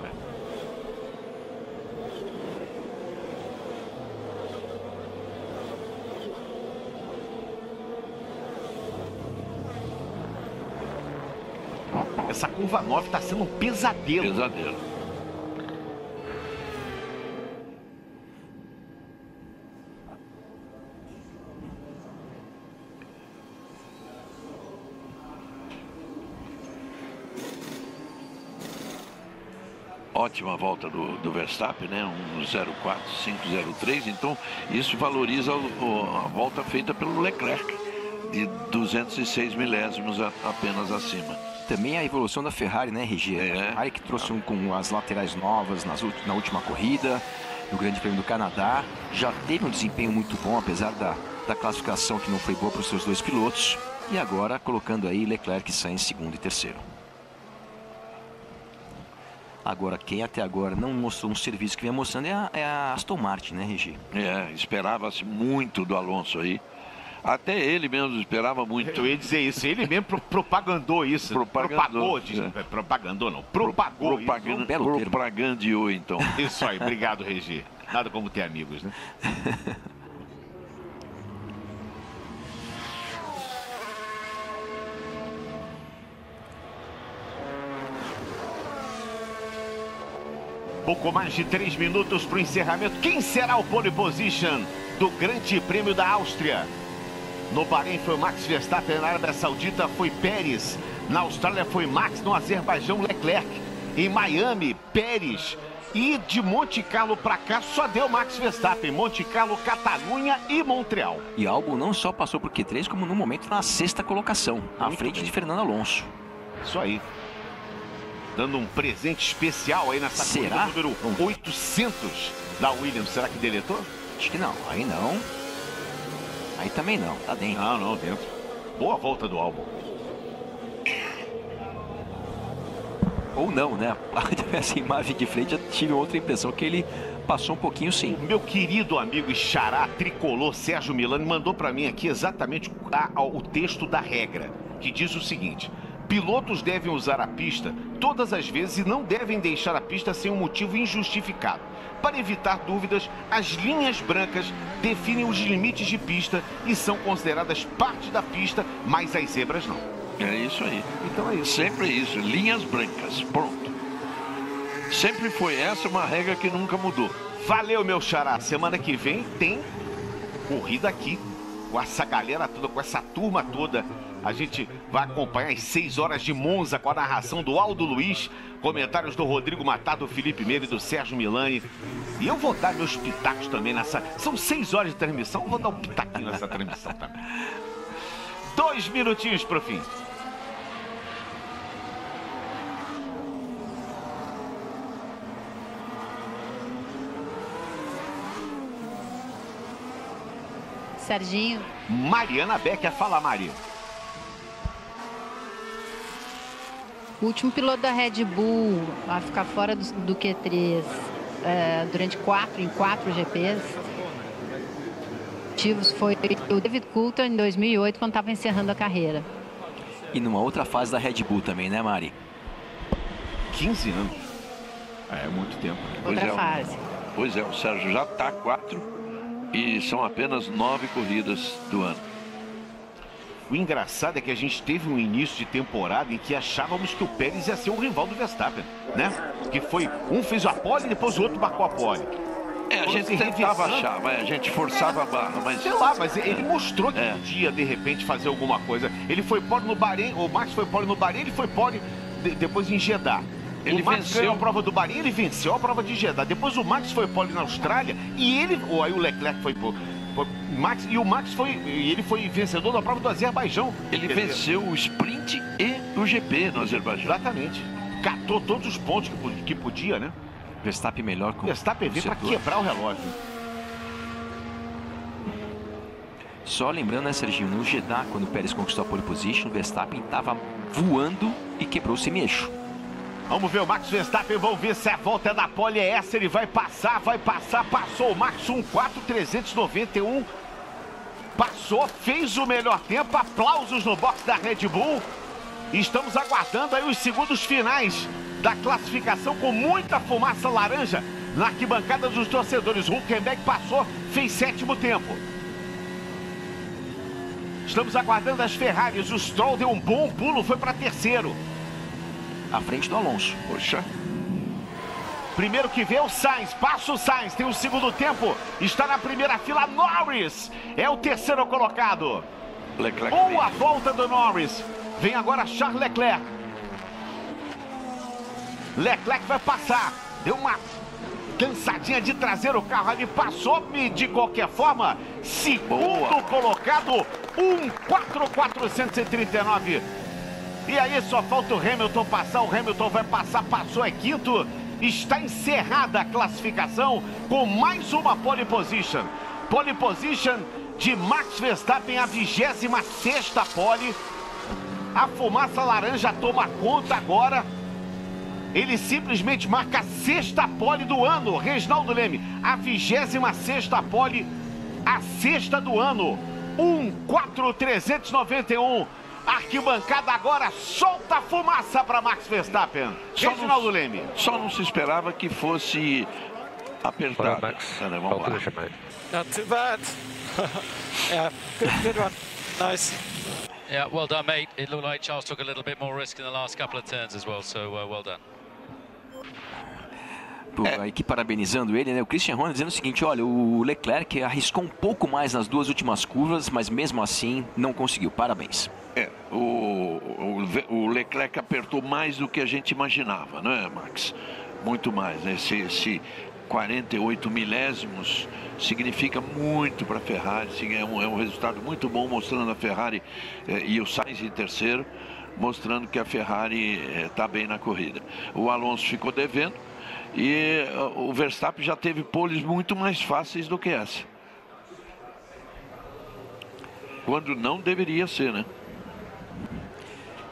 Essa curva 9 está sendo um pesadelo. Pesadelo. Ótima volta do Verstappen, né? 1:04.503. Então, isso valoriza a volta feita pelo Leclerc, de 206 milésimos apenas acima. Também a evolução da Ferrari, né, RG? A Ferrari que trouxe com as laterais novas na última corrida, no Grande Prêmio do Canadá. Já teve um desempenho muito bom, apesar da classificação que não foi boa para os seus 2 pilotos. E agora colocando aí Leclerc e Sainz em 2º e 3º. Agora, quem até agora não mostrou um serviço que vem mostrando é a Aston Martin, né, RG? Esperava-se muito do Alonso aí. Até ele mesmo esperava muito. Eu ia dizer isso, ele mesmo propagandou isso. Propagou, propagandou não, propagou isso. Propagandeou, então. Isso aí, obrigado, Regi. Nada como ter amigos, né? Pouco mais de 3 minutos para o encerramento. Quem será o pole position do Grande Prêmio da Áustria? No Bahrein foi Max Verstappen, na Arábia Saudita foi Pérez, na Austrália foi Max, no Azerbaijão Leclerc, em Miami Pérez, e de Monte Carlo para cá só deu Max Verstappen, Monte Carlo, Catalunha e Montreal. E Albon não só passou por Q3, como no momento na 6ª colocação, à frente de Fernando Alonso. Isso aí. Dando um presente especial aí nessa corrida número 800 da Williams. Será que deletou? Acho que não, aí não. Aí também não, tá dentro. Não, dentro. Boa volta do Albon. Ou não, né? Essa imagem de frente, eu tive outra impressão que ele passou um pouquinho sim. O meu querido amigo e xará tricolor Sérgio Milani mandou para mim aqui exatamente o texto da regra, que diz o seguinte: pilotos devem usar a pista todas as vezes e não devem deixar a pista sem um motivo injustificado. Para evitar dúvidas, as linhas brancas definem os limites de pista e são consideradas parte da pista, mas as zebras não. É isso aí. Então é isso. Sempre isso, linhas brancas, pronto. Sempre foi essa uma regra que nunca mudou. Valeu, meu xará. Semana que vem tem corrida aqui, com essa galera toda, com essa turma toda. A gente vai acompanhar às 6 horas de Monza com a narração do Aldo Luiz, comentários do Rodrigo Matar, do Felipe Meira e do Sérgio Milani. E eu vou dar meus pitacos também nessa... São 6 horas de transmissão, eu vou dar um pitaquinho nessa transmissão também. 2 minutinhos pro fim. Serginho. Mariana Becker, fala, Maria. O último piloto da Red Bull a ficar fora do Q3 durante 4 GPs foi o David Coulthard em 2008, quando estava encerrando a carreira. E numa outra fase da Red Bull também, né, Mari? 15 anos. É muito tempo. Outra fase. Pois é, o Sérgio já está 4 e são apenas 9 corridas do ano. O engraçado é que a gente teve um início de temporada em que achávamos que o Pérez ia ser um rival do Verstappen, né? Que foi, um fez a pole e depois o outro marcou a pole. A gente tentava achar, mas a gente forçava a barra, mas... Sei lá, mas ele mostrou que podia, de repente, fazer alguma coisa. Ele foi pole no Bahrein, o Max foi pole no Bahrein, ele foi pole depois em Jeddah. Ele o Max venceu ganhou a prova do Bahrein, ele venceu a prova de Jeddah. Depois o Max foi pole na Austrália e ele... Aí o Leclerc foi Max, e o Max ele foi vencedor da prova do Azerbaijão. Ele venceu o sprint e o GP no Azerbaijão. Exatamente. Catou todos os pontos que podia, né? Verstappen melhor com Verstappen veio para quebrar o relógio. Só lembrando, né, Serginho, no Jeddah, quando o Pérez conquistou a pole position, o Verstappen estava voando e quebrou o semi-eixo. Vamos ver o Max Verstappen, vamos ver se a volta é da pole é essa, ele vai passar, passou o Max 1.4.391, passou, fez o melhor tempo, aplausos no box da Red Bull, e estamos aguardando aí os segundos finais da classificação com muita fumaça laranja na arquibancada dos torcedores. Hülkenberg passou, fez 7º tempo. Estamos aguardando as Ferraris, o Stroll deu um bom pulo, foi para 3º. À frente do Alonso. Poxa. Primeiro que vê é o Sainz, passa o Sainz, tem o 2º tempo, está na primeira fila, Norris é o 3º colocado. Leclerc Boa volta do Norris, vem agora Charles Leclerc. Leclerc vai passar, deu uma cansadinha de trazer o carro ali, passou de qualquer forma, 2º colocado, 1.4.439. E aí só falta o Hamilton passar, o Hamilton vai passar, passou, é 5º. Está encerrada a classificação com mais uma pole position. Pole position de Max Verstappen, a 26ª pole. A fumaça laranja toma conta agora. Ele simplesmente marca a 6ª pole do ano, Reginaldo Leme. A 26ª pole, a 6ª do ano. 1.4.391. Arquibancada agora solta a fumaça para Max Verstappen. Reginaldo Leme. Só não se esperava que fosse apertado. Vamos lá. Not too bad. Yeah, good one. Nice. Yeah, well done, mate. It looked like Charles took a little bit more risk in the last couple of turns as well, so well done. Aqui parabenizando ele, né? O Christian Horner dizendo o seguinte: olha, o Leclerc arriscou um pouco mais nas 2 últimas curvas, mas mesmo assim não conseguiu. Parabéns. O Leclerc apertou mais do que a gente imaginava, não é, Max? Muito mais, né? Esse 48 milésimos significa muito para a Ferrari, é um resultado muito bom, mostrando a Ferrari e o Sainz em 3º, mostrando que a Ferrari está bem na corrida. O Alonso ficou devendo e o Verstappen já teve poles muito mais fáceis do que essa. Quando não deveria ser, né?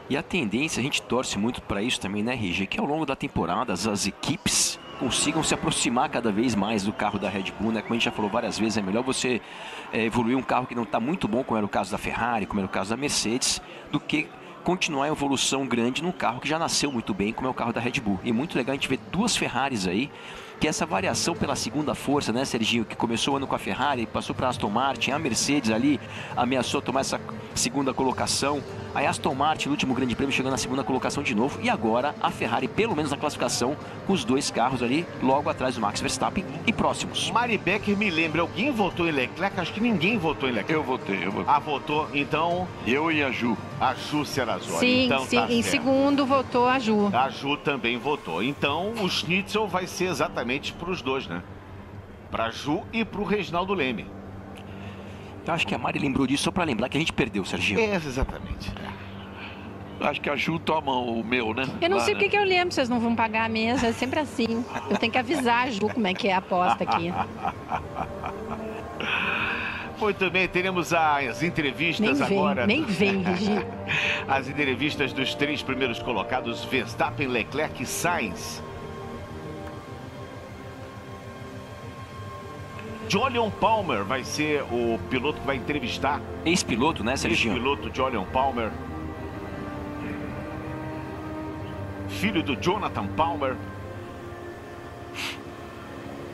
E a tendência, a gente torce muito para isso também, né, RG? Que ao longo da temporada as equipes consigam se aproximar cada vez mais do carro da Red Bull, né? Como a gente já falou várias vezes, é melhor você evoluir um carro que não está muito bom, como era o caso da Ferrari, como era o caso da Mercedes, do que continuar a evolução grande num carro que já nasceu muito bem, como é o carro da Red Bull. E é muito legal a gente ver 2 Ferraris aí, que essa variação pela segunda força, né, Serginho, que começou o ano com a Ferrari, passou para a Aston Martin, a Mercedes ali ameaçou tomar essa 2ª colocação, a Aston Martin no último grande prêmio chegando na 2ª colocação de novo, e agora a Ferrari pelo menos na classificação com os 2 carros ali logo atrás do Max Verstappen e próximos. Mari Becker me lembra, alguém votou em Leclerc? Acho que ninguém votou em Leclerc. Eu votei. Ah, votou, então... Eu e a Ju. A Ju Serrazoli. Sim, então, sim, tá em certo. 2º votou a Ju. A Ju também votou. Então o Schnitzel vai ser exatamente para os 2, né? Para a Ju e para o Reginaldo Leme. Eu acho que a Mari lembrou disso só para lembrar que a gente perdeu, Serginho. Exatamente. Acho que a Ju toma o meu, né? Eu não sei né? porque que eu lembro, vocês não vão pagar a mesa, é sempre assim. Eu tenho que avisar a Ju como é que é a aposta aqui. Muito bem, teremos as entrevistas agora. Nem vem, Regi. As entrevistas dos 3 primeiros colocados, Verstappen, Leclerc e Sainz. Jolyon Palmer vai ser o piloto que vai entrevistar. Ex-piloto, né, Serginho? Ex-piloto Jolyon Palmer. Filho do Jonathan Palmer.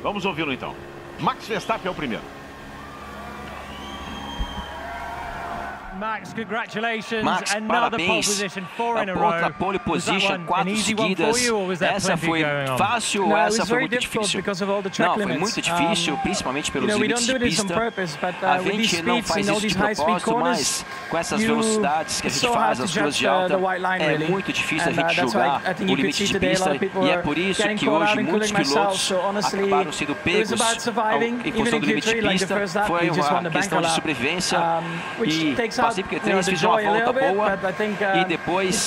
Vamos ouvi-lo então. Max Verstappen é o primeiro. Max, congratulations. Max, Another pole parabéns. position, 4 in a row. Outra pole position, 4 seguidas. Essa foi fácil ou essa foi muito difícil? Não, foi muito difícil, principalmente pelos limites de pista. A gente não faz isso de propósito, mas com essas velocidades que a gente faz, as curvas de alta, é muito difícil a gente julgar o limite de pista. E é por isso que hoje muitos pilotos acabaram sendo pegos em função do limite de pista. Foi uma questão de sobrevivência e passei porque 3, fiz uma volta boa e depois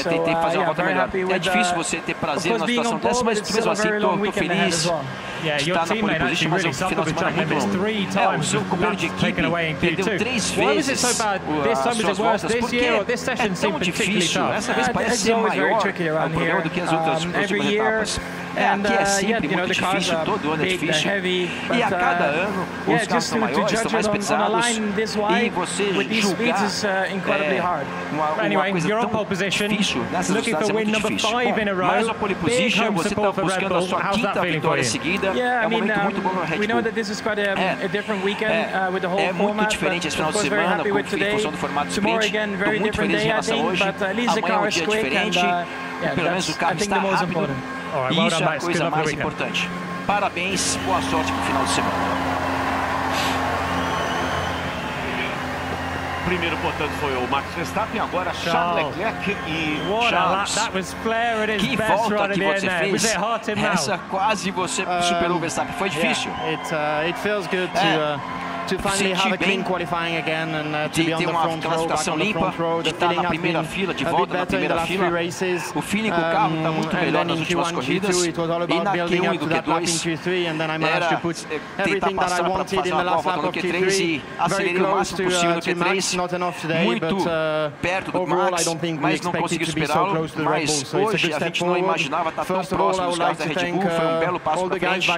tentei fazer uma volta melhor. É difícil você ter prazer numa situação dessa, mas mesmo assim estou feliz de estar na pole position, mas é um final de semana muito longo. O seu companheiro de equipe perdeu 3 vezes as suas voltas, porque é tão difícil. Essa vez parece ser maior o problema do que as outras etapas. Aqui é sempre muito difícil, todo ano é difícil. E a cada ano os carros são maiores, são mais pesados. E você julgar uma coisa tão difícil nessas velocidades é muito difícil. Mais uma pole position, você está buscando a sua 5ª vitória seguida. É um momento muito bom no Red Bull. É muito diferente esse final de semana, em função do formato sprint. Estou muito feliz em relação a hoje. Amanhã é um dia diferente. Pelo menos o carro está rápido. E isso é a coisa mais importante. Parabéns, boa sorte para o final de semana. Primeiro, portanto, foi o Max Verstappen, agora Charles Leclerc e Charles. Que volta que você fez. Essa quase você superou o Verstappen. Foi difícil. It feels good to finally have a clean qualifying again and to be on the front row, back on the front row. De estar na primeira fila, de volta na primeira fila. O feeling com o carro está muito melhor nas últimas corridas. E na Q1 e do Q2 era tentar passar para fazer uma boa volta no Q3 e acelerei o máximo possível no Q3. Muito perto do Max, mas não consegui superá-lo. Mas hoje a gente não imaginava estar tão próximo dos carros da Red Bull. Foi um belo passo para frente.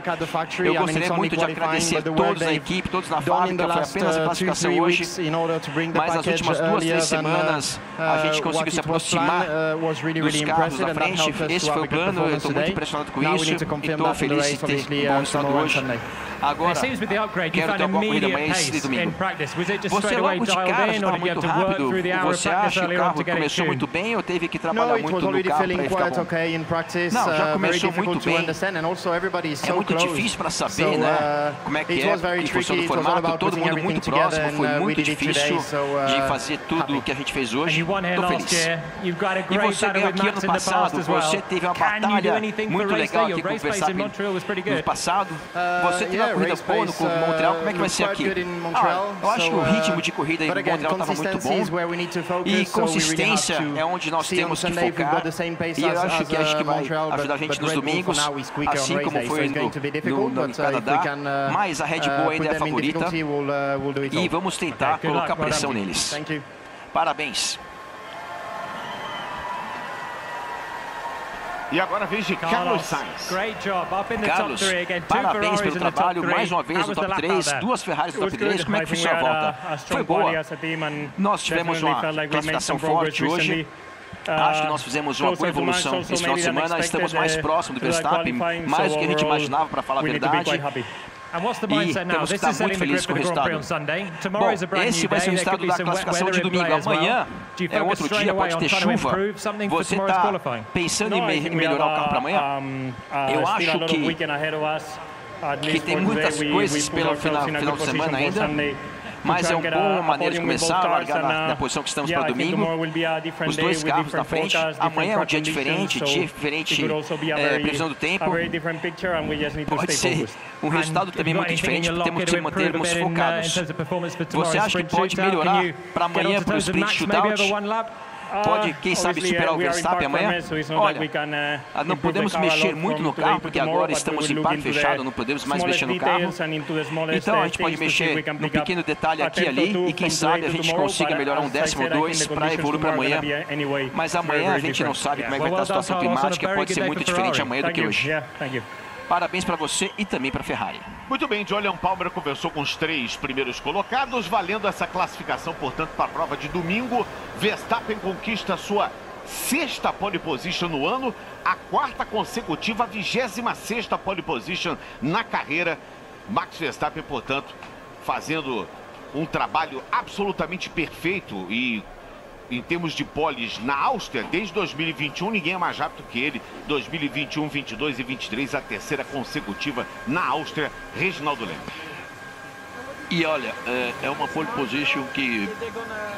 Eu gostaria muito de agradecer todos da equipe, todos na fábrica. Foi apenas a classificação hoje, mas nas últimas 2, 3 semanas a gente conseguiu se aproximar dos carros da frente. Esse foi o plano, eu estou muito impressionado com isso e estou feliz de ter um bom resultado hoje. Agora, quero ter uma corrida amanhã e domingo. Você logo de cara estava muito rápido? Você acha que o carro começou muito bem ou teve que trabalhar muito no carro para ele ficar bom? Não, já começou muito bem. É muito difícil para saber, né, como é que é em função do formato. Todo mundo muito próximo, foi muito difícil de fazer tudo o que a gente fez hoje. Estou feliz. E você ganhou aqui ano passado, você teve uma batalha muito legal aqui com o Verstappen no passado. Você teve uma corrida boa no Montreal, como é que vai ser aqui? Eu acho que o ritmo de corrida em Montreal estava muito bom. E consistência é onde nós temos que focar. E eu acho que vai ajudar a gente nos domingos, assim como foi no Canadá. Mas a Red Bull ainda é a favorita. E vamos tentar colocar pressão neles. Parabéns. E agora a vez de Carlos Sainz. Carlos, parabéns pelo trabalho. Mais uma vez no top 3, 2 Ferraris no top 3. Como é que foi sua volta? Foi boa. Nós tivemos uma classificação forte hoje. Acho que nós fizemos uma boa evolução esse final de semana. Estamos mais próximos do Verstappen, mais do que a gente imaginava, para falar a verdade. E temos que estar muito felizes com o resultado. Bom, esse vai ser o resultado da classificação de domingo. Amanhã é outro dia, pode ter chuva. Você está pensando em melhorar o carro para amanhã? Eu acho que tem muitas coisas pelo final de semana ainda. Mas é uma boa maneira de começar, largar na posição que estamos para domingo. Os 2 carros na frente. Amanhã é um dia diferente, previsão do tempo. Pode ser um resultado também muito diferente, porque temos que se mantermos focados. Você acha que pode melhorar para amanhã para o sprint shootout? Pode, quem sabe, superar o Verstappen amanhã? Olha, não podemos mexer muito no carro, porque agora estamos em parque fechado, não podemos mais mexer no carro. Então a gente pode mexer num pequeno detalhe aqui e ali, e quem sabe a gente consiga melhorar um 1º ou 2 para evoluir para amanhã. Mas amanhã a gente não sabe como é que vai estar a situação climática, pode ser muito diferente amanhã do que hoje. Parabéns para você e também para a Ferrari. Muito bem, Jolyon Palmer conversou com os 3 primeiros colocados, valendo essa classificação, portanto, para a prova de domingo. Verstappen conquista a sua 6ª pole position no ano, a 4ª consecutiva, a 26ª pole position na carreira. Max Verstappen, portanto, fazendo um trabalho absolutamente perfeito e em termos de poles na Áustria, desde 2021, ninguém é mais rápido que ele. 2021, 22 e 23, a 3ª consecutiva na Áustria, Reginaldo Leme. E olha, é uma pole position que,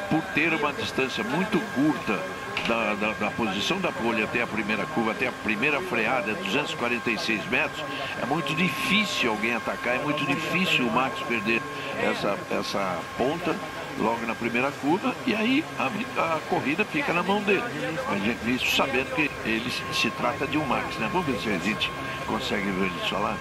por ter uma distância muito curta da posição da pole até a primeira curva, até a primeira freada, 246 metros, é muito difícil alguém atacar, é muito difícil o Max perder essa ponta logo na primeira curva, e aí a corrida fica na mão dele. Isso sabendo que ele se trata de um Max, né? Vamos ver se a gente consegue ver isso lá.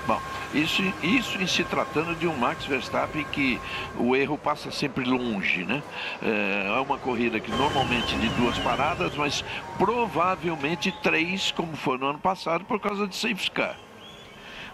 Bom, isso em se tratando de um Max Verstappen que o erro passa sempre longe, né? É uma corrida que normalmente de 2 paradas, mas provavelmente 3, como foi no ano passado, por causa de safety car.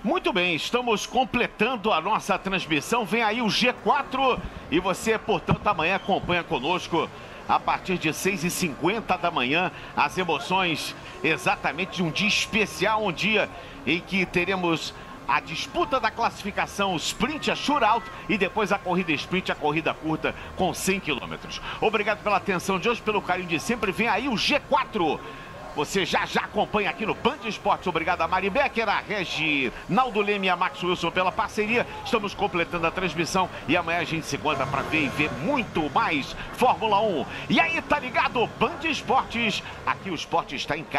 Muito bem, estamos completando a nossa transmissão. Vem aí o G4 e você, portanto, amanhã acompanha conosco a partir de 6h50 da manhã. As emoções exatamente de um dia especial, um dia em que teremos a disputa da classificação, o sprint, a shootout e depois a corrida sprint, a corrida curta com 100 km. Obrigado pela atenção de hoje, pelo carinho de sempre. Vem aí o G4. Você já acompanha aqui no Band Esportes. Obrigado a Mari Becker, a Reginaldo Leme e a Max Wilson pela parceria. Estamos completando a transmissão e amanhã a gente se encontra para ver e ver muito mais Fórmula 1. E aí, tá ligado? Band Esportes. Aqui o esporte está em casa.